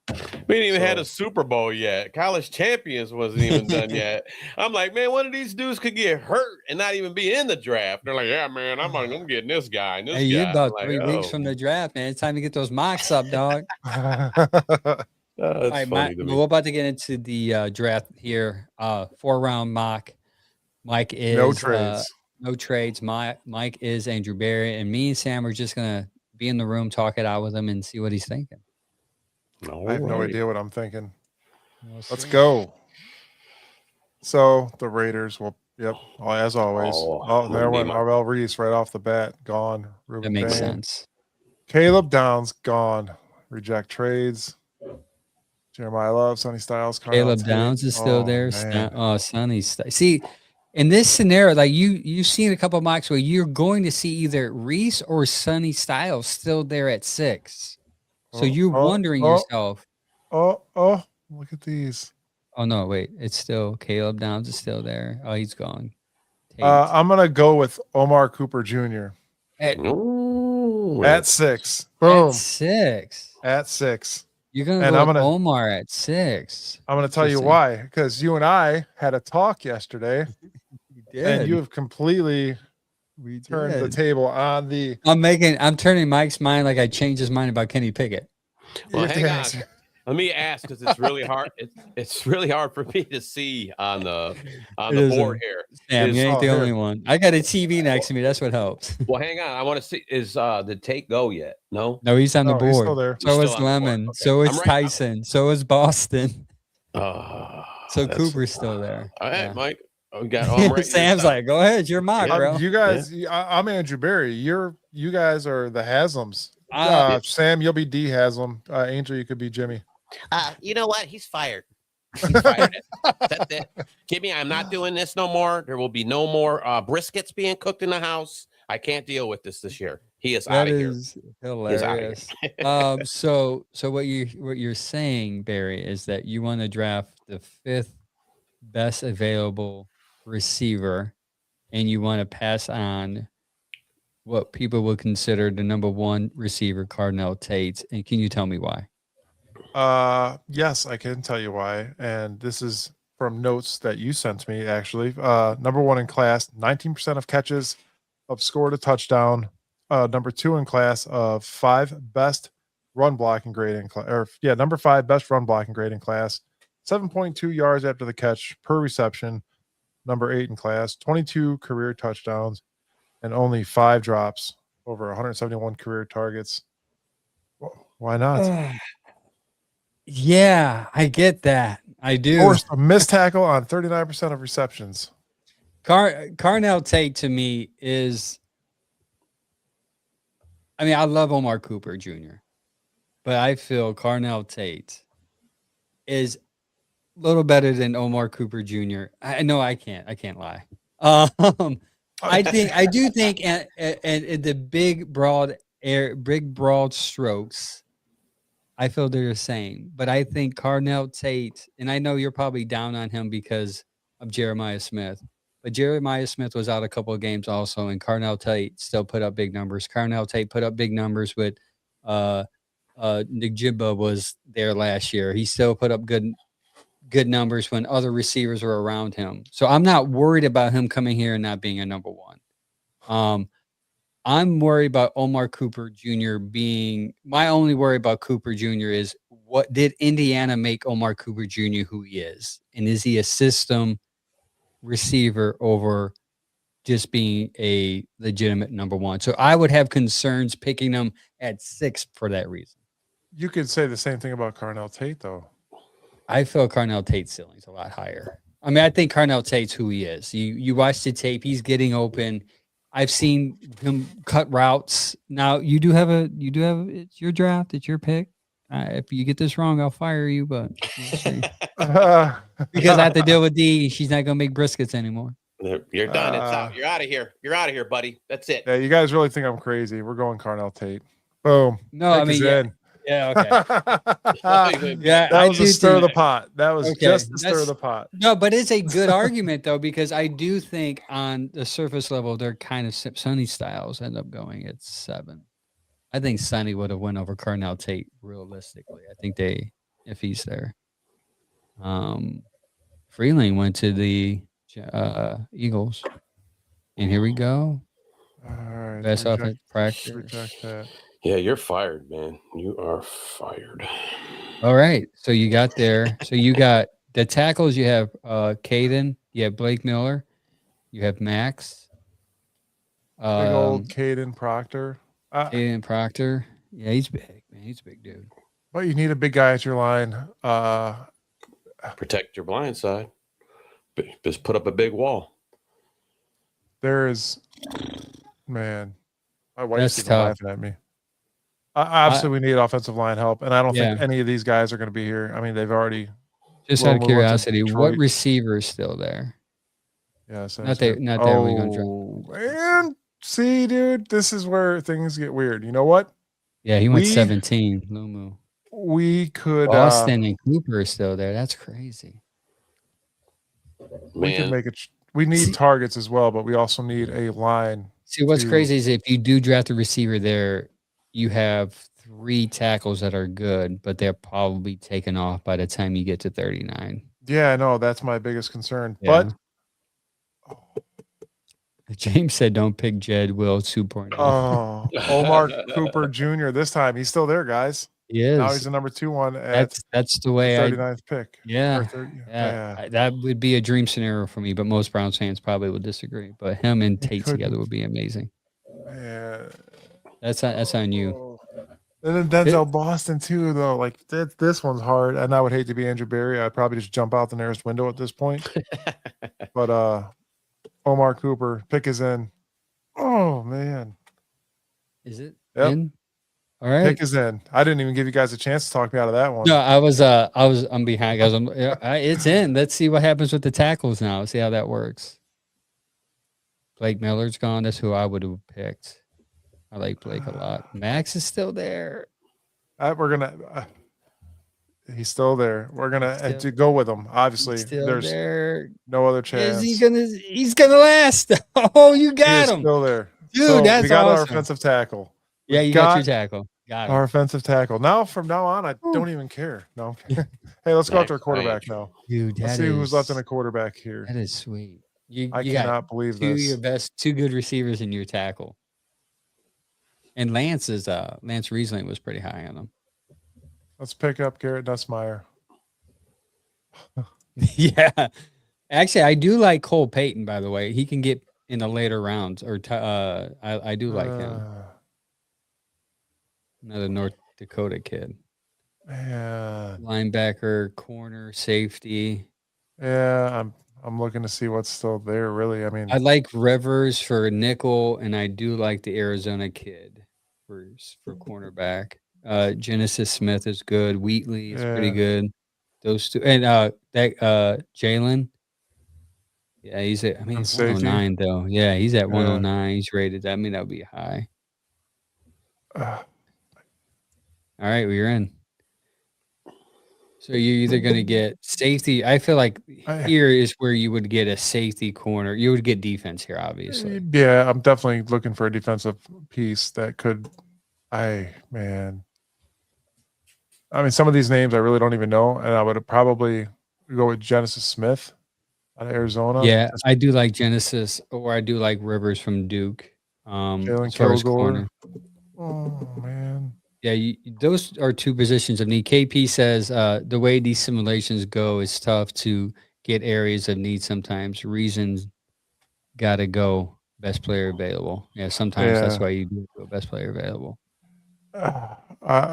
We ain't even had a Super Bowl yet. College champions wasn't even done yet. I'm like, man, one of these dudes could get hurt and not even be in the draft. They're like, yeah, man, I'm getting this guy. And this guy. You're about 3 weeks from the draft, man. It's time to get those mocks up, dog. All right, we're about to get into the draft here. 4-round mock. Mike is no trades. Mike is Andrew Barry, and me and Sam are just gonna be in the room, talk it out with him, and see what he's thinking. I have no idea what I'm thinking. Let's go. So the Raiders will, as always. There went Marvell Reese right off the bat. Gone. That makes sense. Caleb Downs, gone. Reject trades. Jeremiah Love, Sonny Styles. Caleb Downs is still there. Sonny Styles. See, in this scenario, like you've seen a couple of mocks where you're going to see either Reese or Sonny Styles still there at 6. So you're wondering yourself. Look at these. Oh no, wait. It's still Caleb Downs is still there. Oh, he's gone. I'm gonna go with Omar Cooper Jr. At 6. Boom. At 6. You're gonna go with Omar at 6. I'm gonna tell you why. Because you and I had a talk yesterday. And you have completely turned the table on the. I'm turning Mike's mind like I changed his mind about Kenny Pickett. Well, hang on. Let me ask, because it's really hard. It's really hard for me to see on the board here. Sam, you ain't the only one. I got a TV next to me. That's what helps. Well, hang on. I want to see. Is the take go yet? No, he's on the board. He's still there. So is Lemon. Okay. So is Tyson. So is Boston. So Cooper's still there. All right, Mike. We got Sam's like, go ahead, you're mine, bro. You guys, I'm Andrew Barry. You guys are the Haslems. Sam, you'll be D Haslam. Angel, you could be Jimmy. You know what? He's fired. That's it. Jimmy, I'm not doing this no more. There will be no more briskets being cooked in the house. I can't deal with this year. He is out of here. Hilarious. So what you're saying, Barry, is that you want to draft the 5th best available receiver, and you want to pass on what people would consider the number one receiver, Cardinal Tate. And can you tell me why? Yes, I can tell you why. And this is from notes that you sent me, actually. Number one in class, 19% of catches have scored a touchdown. Number two in class of 5 best run blocking grade in class, number 5 best run blocking grade in class, 7.2 yards after the catch per reception. Number 8 in class, 22 career touchdowns, and only 5 drops over 171 career targets. Why not? Yeah, I get that. I do. Forced a missed tackle on 39% of receptions. Carnell Tate to me is, I mean, I love Omar Cooper Jr., but I feel Carnell Tate is a little better than Omar Cooper Jr. I know I can't lie. I do think, and the big broad strokes, I feel they're the same. But I think Carnell Tate, and I know you're probably down on him because of Jeremiah Smith, but Jeremiah Smith was out a couple of games also, and Carnell Tate still put up big numbers. Carnell Tate put up big numbers with Njigba was there last year. He still put up good numbers when other receivers were around him. So I'm not worried about him coming here and not being a number one. I'm worried about Omar Cooper Jr. being, my only worry about Cooper Jr. is, what did Indiana make Omar Cooper Jr. who he is? And is he a system receiver over just being a legitimate number one? So I would have concerns picking him at 6 for that reason. You could say the same thing about Carnell Tate, though. I feel Carnell Tate's ceiling's a lot higher. I mean, I think Carnell Tate's who he is. You watch the tape, he's getting open. I've seen him cut routes. Now it's your draft, it's your pick. If you get this wrong, I'll fire you, but because I have to deal with Dee. She's not gonna make briskets anymore. You're done. It's out. You're out of here. You're out of here, buddy. That's it. Yeah, you guys really think I'm crazy. We're going Carnell Tate. Boom. No, I mean, yeah, okay. Yeah, that was a stir of the pot. That was just a stir of the pot. No, but it's a good argument though, because I do think on the surface level, they're kind of Sonny Styles end up going at 7. I think Sonny would have went over Carnell Tate realistically. I think if he's there. Freeling went to the Eagles, and here we go. All right, best offensive practice. Reject that. Yeah, you're fired, man. You are fired. All right. So you got there. So you got the tackles. You have Caden. You have Blake Miller. You have Max. Big old Caden Proctor. Caden Proctor. Yeah, he's big, man. He's a big dude. But you need a big guy at your line. Protect your blind side. Just put up a big wall. There is, man. My wife's That's even tough. laughing at me. Obviously, we need offensive line help, and I don't think any of these guys are going to be here. I mean, they've already. Just out of curiosity, what receiver is still there? Yeah, so not there. We're going to try. And see, dude, this is where things get weird. You know what? Yeah, he went 17. Lumu. We could. Austin and Cooper is still there. That's crazy. We can make it. We need targets as well, but we also need a line. See, what's crazy is if you do draft a receiver there, you have 3 tackles that are good, but they're probably taken off by the time you get to 39. Yeah, I know. That's my biggest concern. Yeah. But James said, "Don't pick Jed Will 2.0." Oh, Omar Cooper Jr. This time he's still there, guys. He is. Now he's the number 2 one. That's the way 39th pick. Yeah, that would be a dream scenario for me. But most Browns fans probably would disagree. But him and Tate together would be amazing. Yeah, that's on you. And then Denzel Boston too, though. Like this one's hard, and I would hate to be Andrew Berry. I'd probably just jump out the nearest window at this point. But Omar Cooper, pick is in. Oh man, is it yep. in? All right, pick is in. I didn't even give you guys a chance to talk me out of that one. No, I'm behind, guys. It's in. Let's see what happens with the tackles now. See how that works. Blake Miller's gone. That's who I would have picked. I like Blake a lot. Max is still there. We're gonna. He's still there. We're gonna Still- to go with him. Obviously, Still there's there. no other Is chance. he's gonna last? Oh, you He got is him, still there, dude. So That's we got our awesome. offensive tackle. We Yeah, you got your tackle. Got him. our offensive tackle. Now, from now on, I don't even care. No. Hey, let's go after a quarterback now. Dude, Let's see who's left in a quarterback here. That is sweet. You I got cannot believe two this. your best, two good receivers in your tackle. And Lance Riesling was pretty high on him. Let's pick up Garrett Nussmeier. Yeah. Actually, I do like Cole Payton, by the way. He can get in the later rounds, or I do like him. Another North Dakota kid. Yeah. Linebacker, corner, safety. Yeah, I'm looking to see what's still there, really. I mean, I like Rivers for nickel, and I do like the Arizona kid for cornerback. Genesis Smith is good. Wheatley is pretty Yeah. good. Those two, and Jalen. Yeah, he's at. I mean, And he's safety. 109 though. Yeah, he's at Yeah. 109. He's rated. I mean, that would be high. All right, we're in. So you're either going to get safety. I feel like here is where you would get a safety corner. You would get defense here, obviously. Yeah, I'm definitely looking for a defensive piece that could. I mean, some of these names I really don't even know, and I would probably go with Genesis Smith out of Arizona. Yeah, I do like Genesis, or I do like Rivers from Duke. Jalen As far as Kilgore. corner. Oh man. Yeah, those are two positions of need. KP says the way these simulations go, it's tough to get areas of need sometimes. Reasons got to go. Best player available. Yeah, sometimes that's why you do go best player available. Yeah,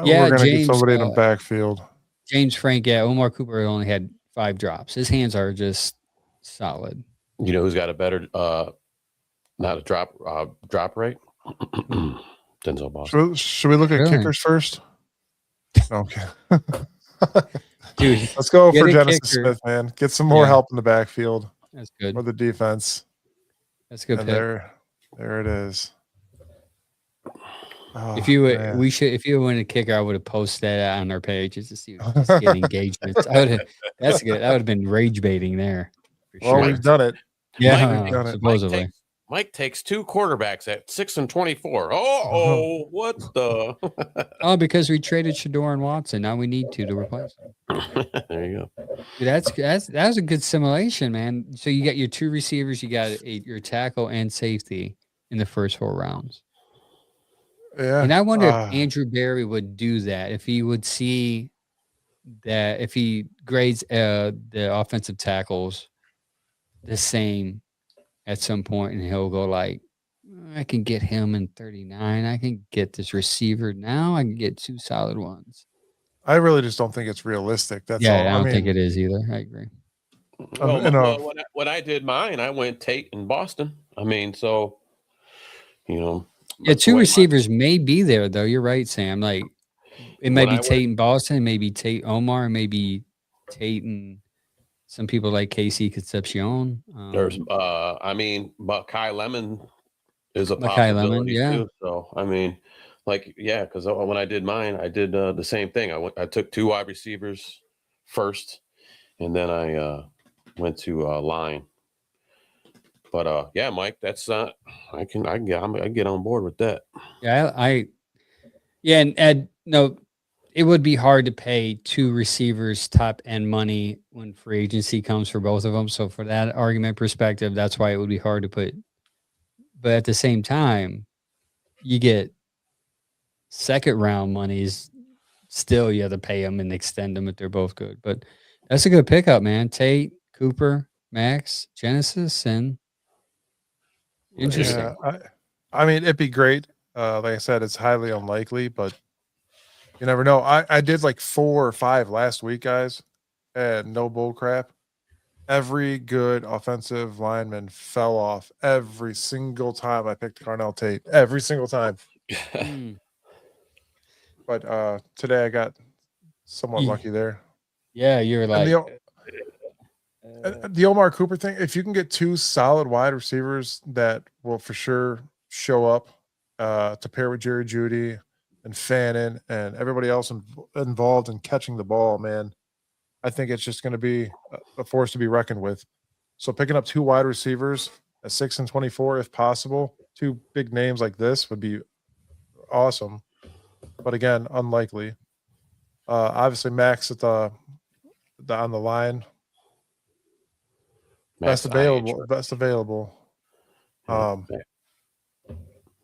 James, we're gonna get somebody in the backfield. James Frank. Yeah, Omar Cooper only had 5 drops. His hands are just solid. You know who's got a better not a drop rate? Denzel Boston. Should we look at kickers first? Okay. Dude, let's go get for a Genesis kicker. Smith, man. Get some more help in the backfield That's good. for the defense. That's a good And pick. there it is. Oh, If you man. if you win a kicker, I would have posted that on our page just to see just get engagements. That's good. That would have been rage baiting there. For Well, sure. we've done it. Yeah, we've done it. supposedly. Mike takes 2 quarterbacks at 6 and 24. Oh, what the? Oh, because we traded Shador and Watson. Now we need to replace them. There you go. Dude, that was a good simulation, man. So you got your 2 receivers, you got your tackle and safety in the first 4 rounds. Yeah. And I wonder if Andrew Berry would do that, if he would see that, if he grades the offensive tackles the same at some point, and he'll go like, I can get him in 39. I can get this receiver now. I can get 2 solid ones. I really just don't think it's realistic. That's all. I don't think it is either. I agree. Well, when I did mine, I went Tate in Boston. I mean, so, you know. Yeah, 2 receivers may be there, though. You're right, Sam. Like, it may be Tate in Boston, maybe Tate Omar, maybe Tate and some people like Casey Concepcion. There's, but Kai Lemon is a Mackay Lemon, possibility too. So, I mean, like, yeah, because when I did mine, I did the same thing. I took 2 wide receivers first, and then I went to line. But yeah, Mike, that's I can get on board with that. Yeah, and Ed, no, it would be hard to pay 2 receivers top end money when free agency comes for both of them. So for that argument perspective, that's why it would be hard to put. But at the same time, you get second round monies. Still, you have to pay them and extend them if they're both good. But that's a good pickup, man. Tate, Cooper, Max, Genesis, and interesting. Yeah, I mean, it'd be great. Like I said, it's highly unlikely, but you never know. I did like 4 or 5 last week, guys, and no bull crap. Every good offensive lineman fell off every single time I picked Carnell Tate. Every single time. But today I got somewhat lucky there. Yeah, you're like the Omar Cooper thing. If you can get 2 solid wide receivers that will for sure show up to pair with Jerry Jeudy, and Fannin and everybody else involved in catching the ball, man, I think it's just going to be a force to be reckoned with. So picking up 2 wide receivers at 6 and 24, if possible, 2 big names like this would be awesome. But again, unlikely. Obviously, Max at on the line. Max Best available. And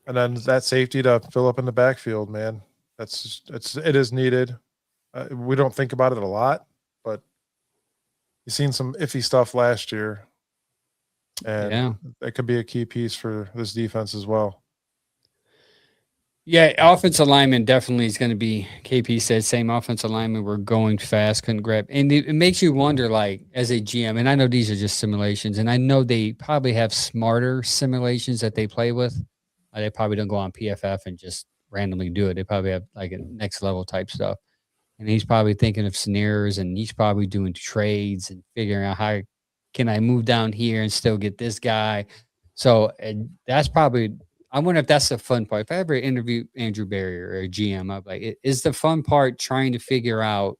then that safety to fill up in the backfield, man. It is needed. We don't think about it a lot, but you've seen some iffy stuff last year, and it could be a key piece for this defense as well. Yeah, offensive lineman definitely is going to be. KP said same offensive lineman. We're going fast, couldn't grab, and it makes you wonder, like as a GM. And I know these are just simulations, and I know they probably have smarter simulations that they play with. They probably don't go on PFF and just randomly do it. They probably have like a next level type stuff. And he's probably thinking of scenarios, and he's probably doing trades and figuring out how can I move down here and still get this guy. So that's probably. I wonder if that's the fun part. If I ever interview Andrew Barrier or a GM, I'm like, is the fun part trying to figure out,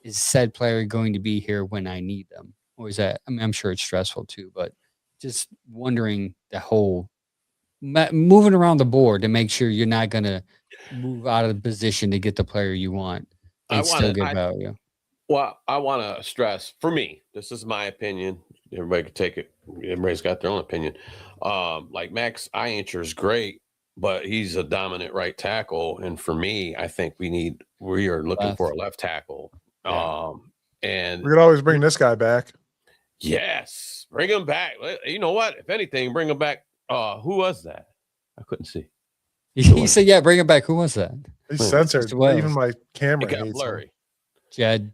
is said player going to be here when I need them? Or is that, I mean, I'm sure it's stressful too, but just wondering the whole moving around the board to make sure you're not going to move out of the position to get the player you want and still get value. Well, I want to stress, for me, this is my opinion. Everybody can take it. Everybody's got their own opinion. Like Max Iancher is great, but he's a dominant right tackle. And for me, I think we are looking for a left tackle. And we could always bring this guy back. Yes, bring him back. You know what? If anything, bring him back. Who was that? I couldn't see. He said, "Yeah, bring him back." Who was that? He's censored. Even my camera got hates blurry. him. Jed.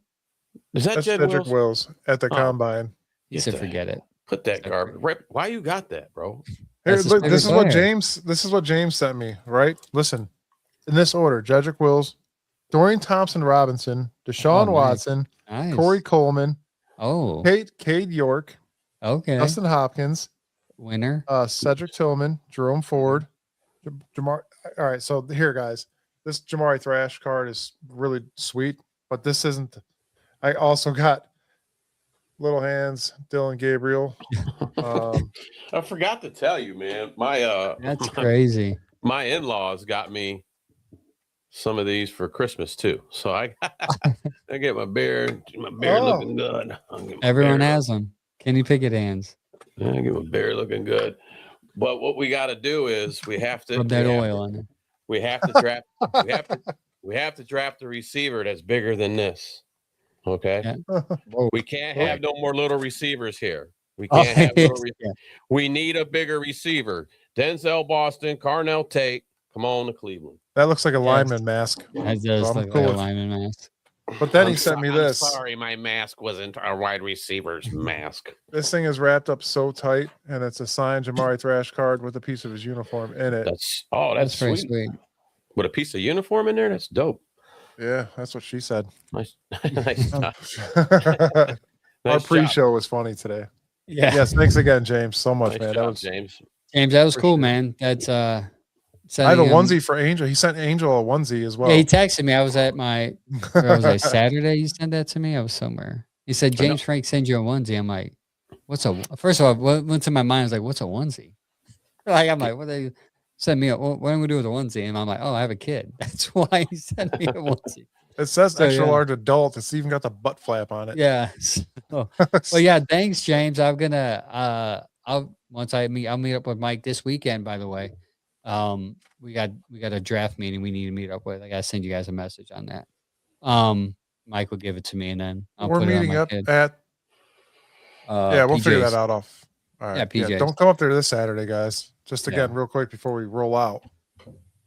Is that That's Jed Cedric Wills at the combine. He said, "Forget it." Put that garbage. Why you got that, bro? Here, look, this is what James sent me. Right? Listen, in this order: Jedrick Wills, Dorian Thompson-Robinson, Deshaun Watson, nice. Corey Coleman, Cade York, Dustin Hopkins, winner, Cedric Tillman, Jerome Ford, Jamar. All right, so here, guys, this Jamari Thrash card is really sweet, but this isn't. I also got Little Hands, Dylan Gabriel. I forgot to tell you, man. That's crazy. My in-laws got me some of these for Christmas too. So I get my beard looking good. Everyone has them. Kenny Pickett hands. I get my beard looking good. But what we got to do is we have to rub that oil on it. We have to draft. we have to draft a receiver that's bigger than this. Okay. Yeah. We can't have no more little receivers here. We can't have little receivers. We need a bigger receiver. Denzel Boston, Carnell Tate, come on to Cleveland. That looks like a lineman mask. That does look like a lineman mask. But then he sent me this. I'm sorry, my mask wasn't a wide receiver's mask. This thing is wrapped up so tight, and it's a signed Jamari Thrash card with a piece of his uniform in it. That's sweet. With a piece of uniform in there? That's dope. Yeah, that's what she said. Nice job. Our pre-show was funny today. Yeah. Yes, thanks again, James, so much, man. That was James, that was cool, man. That's I have a onesie for Angel. He sent Angel a onesie as well. Yeah, he texted me. I was at my Saturday. You sent that to me. I was somewhere. He said James Frank sends you a onesie. I'm like, first of all, what went to my mind was like, what's a onesie? Like, I'm like, what they send me? What am I gonna do with a onesie? And I'm like, oh, I have a kid. That's why he sent me a onesie. It says extra large adult. It's even got the butt flap on it. Yeah. Well, yeah. Thanks, James. I'm gonna. I'll meet up with Mike this weekend. By the way, we got a draft meeting we need to meet up with. I gotta send you guys a message on that. Mike will give it to me, and then we're meeting up at. Yeah, we'll figure that out off. All right. Yeah, PJ. Yeah, don't come up there this Saturday, guys. Just again, real quick before we roll out,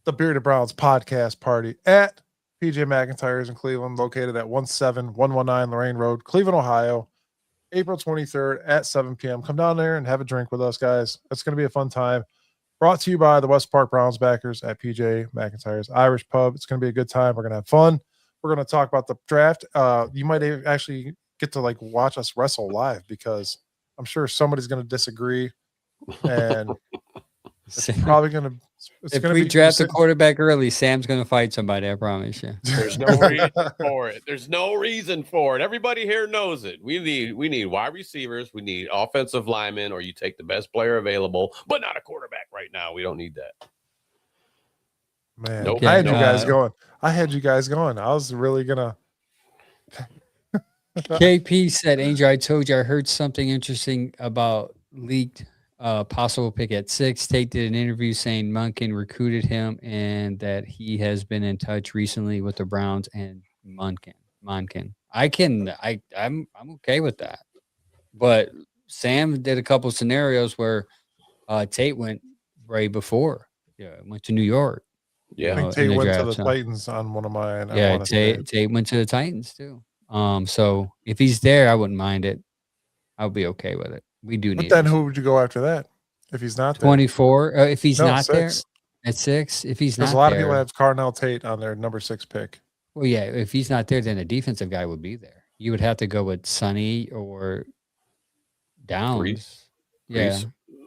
the Bearded Browns podcast party at PJ McIntyre's in Cleveland, located at 17119 Lorraine Road, Cleveland, Ohio, April 23rd at 7 p.m. Come down there and have a drink with us, guys. It's going to be a fun time. Brought to you by the West Park Browns backers at PJ McIntyre's Irish Pub. It's going to be a good time. We're going to have fun. We're going to talk about the draft. You might actually get to watch us wrestle live, because I'm sure somebody's going to disagree, and it's probably going to It's If gonna we be draft a quarterback early, Sam's going to fight somebody. I promise you. There's no reason for it. There's no reason for it. Everybody here knows it. We need wide receivers. We need offensive linemen, or you take the best player available, but not a quarterback right now. We don't need that. Man, Nope. I had Okay, you guys going. I was really gonna. KP said, Angel, I told you I heard something interesting about leaked possible pick at 6. Tate did an interview saying Munkin recruited him and that he has been in touch recently with the Browns and Munkin. I'm okay with that. But Sam did a couple scenarios where Tate went right before. Yeah, went to New York. Yeah. I think in Tate the went to draft, the so- Titans on one of mine. I Yeah, wanna say. Tate went to the Titans too. So if he's there, I wouldn't mind it. I'll be okay with it. We do But need then it. who would you go after that if he's not there? 24. If he's No, not there 6. at 6, if he's not Because a lot there, of people have Carnell Tate on their number 6 pick. well, yeah, if he's not there, then a defensive guy would be there. You would have to go with Sonny or Downs. Reese. Yeah,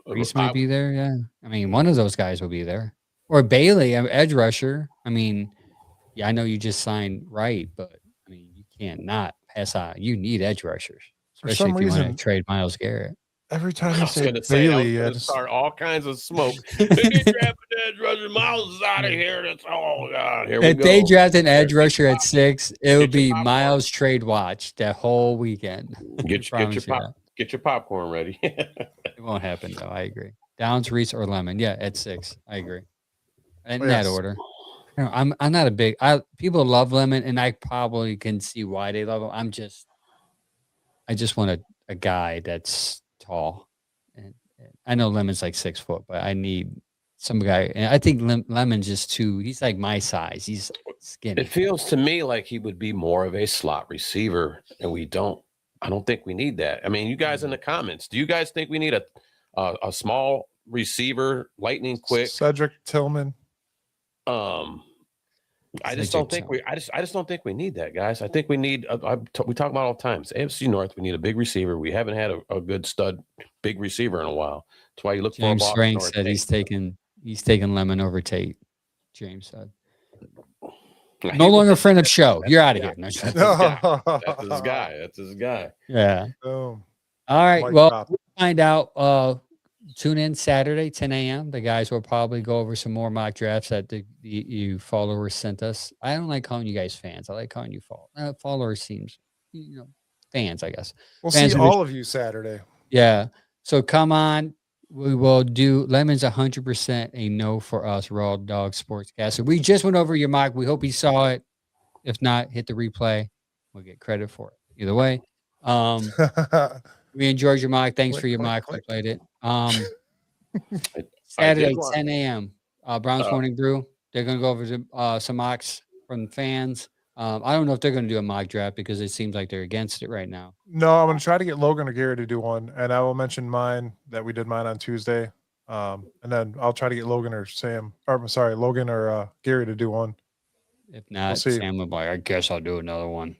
Reese might I- be there. Yeah, I mean, one of those guys will be there, or Bailey, edge rusher. I mean, yeah, I know you just signed Wright, but I mean, you can't not pass on. You need edge rushers, For especially some if you want reason, to trade Miles Garrett. every time I you was say going to say, Bailey, I I was just, start all kinds of smoke. They get drafted edge rusher. Miles is out of here. That's oh god. Here we If go. they draft an edge Get rusher your at 6, it would get your be popcorn. Miles trade watch that whole weekend. Get your popcorn ready. It won't happen though. I agree. Downs, Reese, or Lemon. Yeah, at 6. I agree. In Yes. that order. No, I'm not a big. People love Lemon, and I probably can see why they love him. I just want a guy that's tall, and I know Lemon's like 6 foot, but I need some guy. And I think Lemon's just too. He's like my size. He's skinny. It feels to me like he would be more of a slot receiver, and I don't think we need that. I mean, you guys in the comments, do you guys think we need a small receiver, lightning quick? Cedric Tillman. I just don't think I just don't think we need that, guys. I think we need. We talk about all the time. It's AFC North. We need a big receiver. We haven't had a good stud big receiver in a while. That's why you look James for a Frank Boston or said he's taking Lemon over Tate. James said. No longer a friend of show. You're out of here. No, That's his guy. That's his guy. yeah. Boom. All right. Mic Well, drop. we'll find out. Tune in Saturday, 10 a.m. The guys will probably go over some more mock drafts that you followers sent us. I don't like calling you guys fans. I like calling you followers. Seems, fans, I guess. We'll Fans see are just- all of you Saturday. Yeah. So come on. We will do Lemon's 100% a no for us, Raw Dog Sportscast. So we just went over your mock. We hope he saw it. If not, hit the replay. We'll get credit for it. Either way. We enjoyed your mock. Thanks Click, for your click, mock. click. We played it. I Saturday, did one. 10 a.m. Browns Morning Brew. They're going to go over some mocks from the fans. I don't know if they're going to do a mock draft because it seems like they're against it right now. No, I'm going to try to get Logan or Garrett to do one, and I will mention mine that we did mine on Tuesday. And then I'll try to get Logan or Gary to do one. If not, see. Sam will be like, I guess I'll do another one.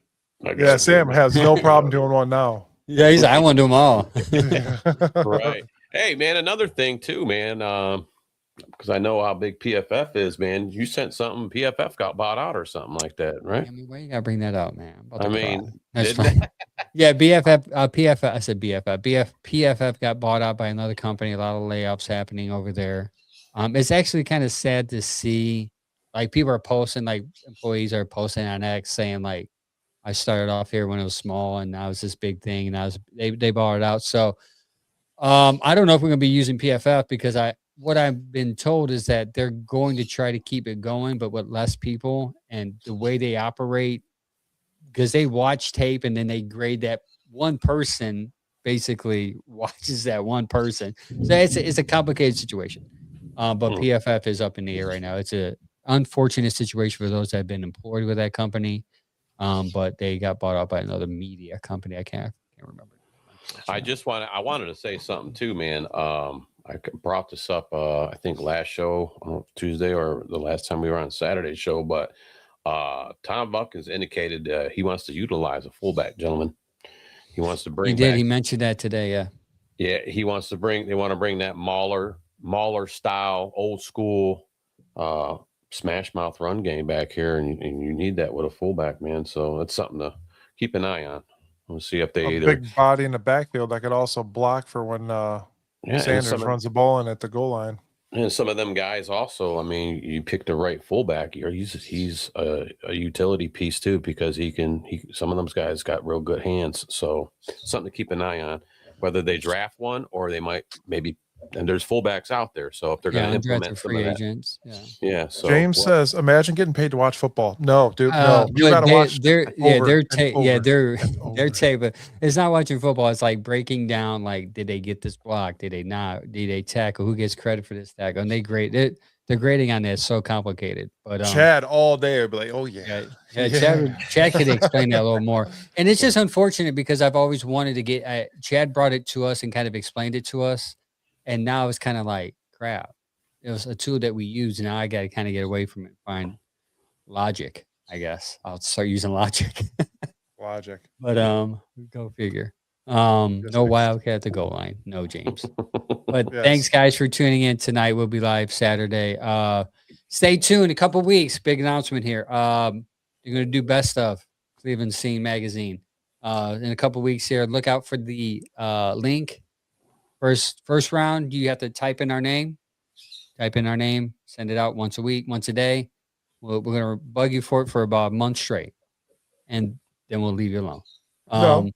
I guess Yeah, I'll Sam do has no problem doing one now. Yeah, he's like, I want to do them all. it. Right. Hey, man, another thing too, man. Because I know how big PFF is, man. You sent something. PFF got bought out or something like that, right? I mean, why you got to bring that up, man? I'm about I to mean, cry. That's did fine. Yeah, PFF. I said BFF. PFF got bought out by another company. A lot of layoffs happening over there. It's actually kind of sad to see. Like people are posting, like employees are posting on X saying, like, I started off here when it was small, and now it's this big thing, and they bought it out. So, I don't know if we're going to be using PFF because what I've been told is that they're going to try to keep it going, but with less people and the way they operate, because they watch tape and then they grade that one person basically watches that one person. So it's a complicated situation. But PFF is up in the air right now. It's a unfortunate situation for those that have been employed with that company. But they got bought out by another media company. I can't remember. I wanted to say something too, man. I brought this up, I think last show on Tuesday or the last time we were on Saturday's show, but Tom Buck has indicated he wants to utilize a fullback, gentlemen. He wants to bring. He mentioned that today. Yeah. Yeah, they want to bring that Mauler style, old school smash mouth run game back here, and you need that with a fullback, man. So that's something to keep an eye on. We'll see if they A either big body in the backfield that could also block for when Sanders runs the ball in at the goal line. And some of them guys also, I mean, you pick the right fullback. He's a utility piece too, because some of those guys got real good hands. So something to keep an eye on, whether they draft one or they might maybe. And there's fullbacks out there, so if they're going to implement some free of that, agents, So James says, "Imagine getting paid to watch football." No, dude, no. You got to watch. They're tape, but it's not watching football. It's like breaking down. Like, did they get this block? Did they not? Did they tackle? Who gets credit for this tackle? And they grade it. The grading on that is so complicated. But Chad all day would be like, "Oh yeah." Chad could explain that a little more. And it's just unfortunate because I've always wanted to get. Chad brought it to us and kind of explained it to us. And now it's kind of like, crap. It was a tool that we use. Now I got to kind of get away from it. Find logic, I guess. I'll start using logic. Logic. But go figure. No Wildcat at the goal line. No James. But thanks, guys, for tuning in tonight. We'll be live Saturday. Stay tuned. A couple weeks. Big announcement here. You're going to do Best of Cleveland Scene Magazine. In a couple weeks here. Look out for the link. First round, you have to type in our name, send it out once a week, once a day. We're going to bug you for it for about a month straight, and then we'll leave you alone. No,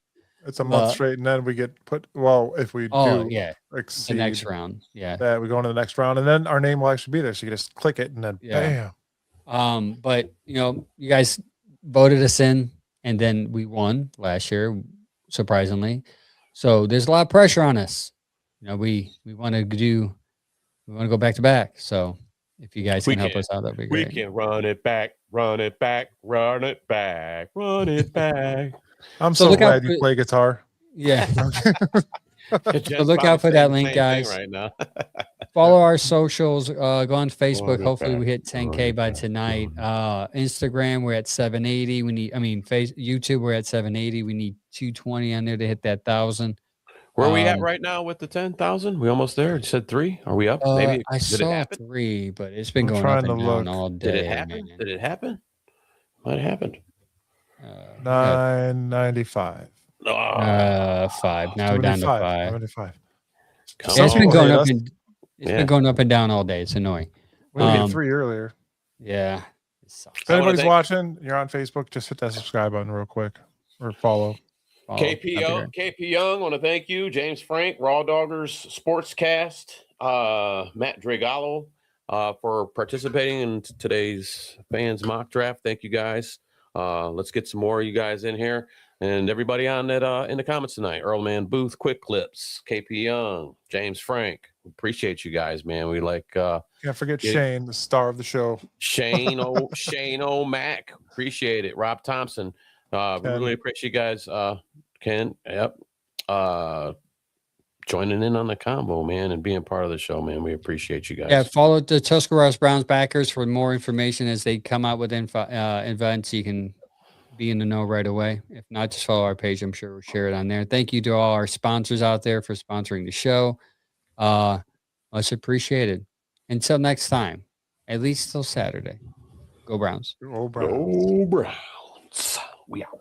it's a month straight, and then we get put. Well, if we do exceed the next round, that we go into the next round, and then our name will actually be there. So you can just click it, and then bam. But you guys voted us in, and then we won last year, surprisingly. So there's a lot of pressure on us. We want to go back to back. So if you guys can help us out, that'd be great. We can run it back, run it back, run it back, run it back. I'm so glad you play guitar. Yeah. So look out for that link, guys. Right now. Follow our socials. Go on Facebook. Hopefully we hit 10K by tonight. Instagram, we're at 780. YouTube, we're at 780. We need 220 on there to hit that 1,000. Where are we at right now with the 10,000? We almost there. You said 3? Are we up? Maybe I saw 3, but it's been going up and down all day. Did it happen? Man. Did it happen? Might have happened. 995. 5. Now we're down to 5. 95. It's been going up been going up and down all day. It's annoying. We hit 3 earlier. Yeah. If anybody's watching, you're on Facebook, just hit that subscribe button real quick or follow. KP Young, want to thank you. James Frank, Raw Doggers Sportscast, Matt Dragallo for participating in today's fans mock draft. Thank you guys. Let's get some more of you guys in here, and everybody on that in the comments tonight. Earlman Booth, Quick Clips, KP Young, James Frank. We appreciate you guys, man. We can't forget Shane, the star of the show. Shane O'Mac. Appreciate it. Rob Thompson. We really appreciate you guys. Ken, joining in on the combo, man, and being part of the show, man. We appreciate you guys. Yeah, follow the Tuscarawas Browns backers for more information as they come out with events. You can be in the know right away. If not, just follow our page. I'm sure we'll share it on there. Thank you to all our sponsors out there for sponsoring the show. Much appreciated. Until next time, at least till Saturday. Go Browns. Go Browns. Go Browns. We out.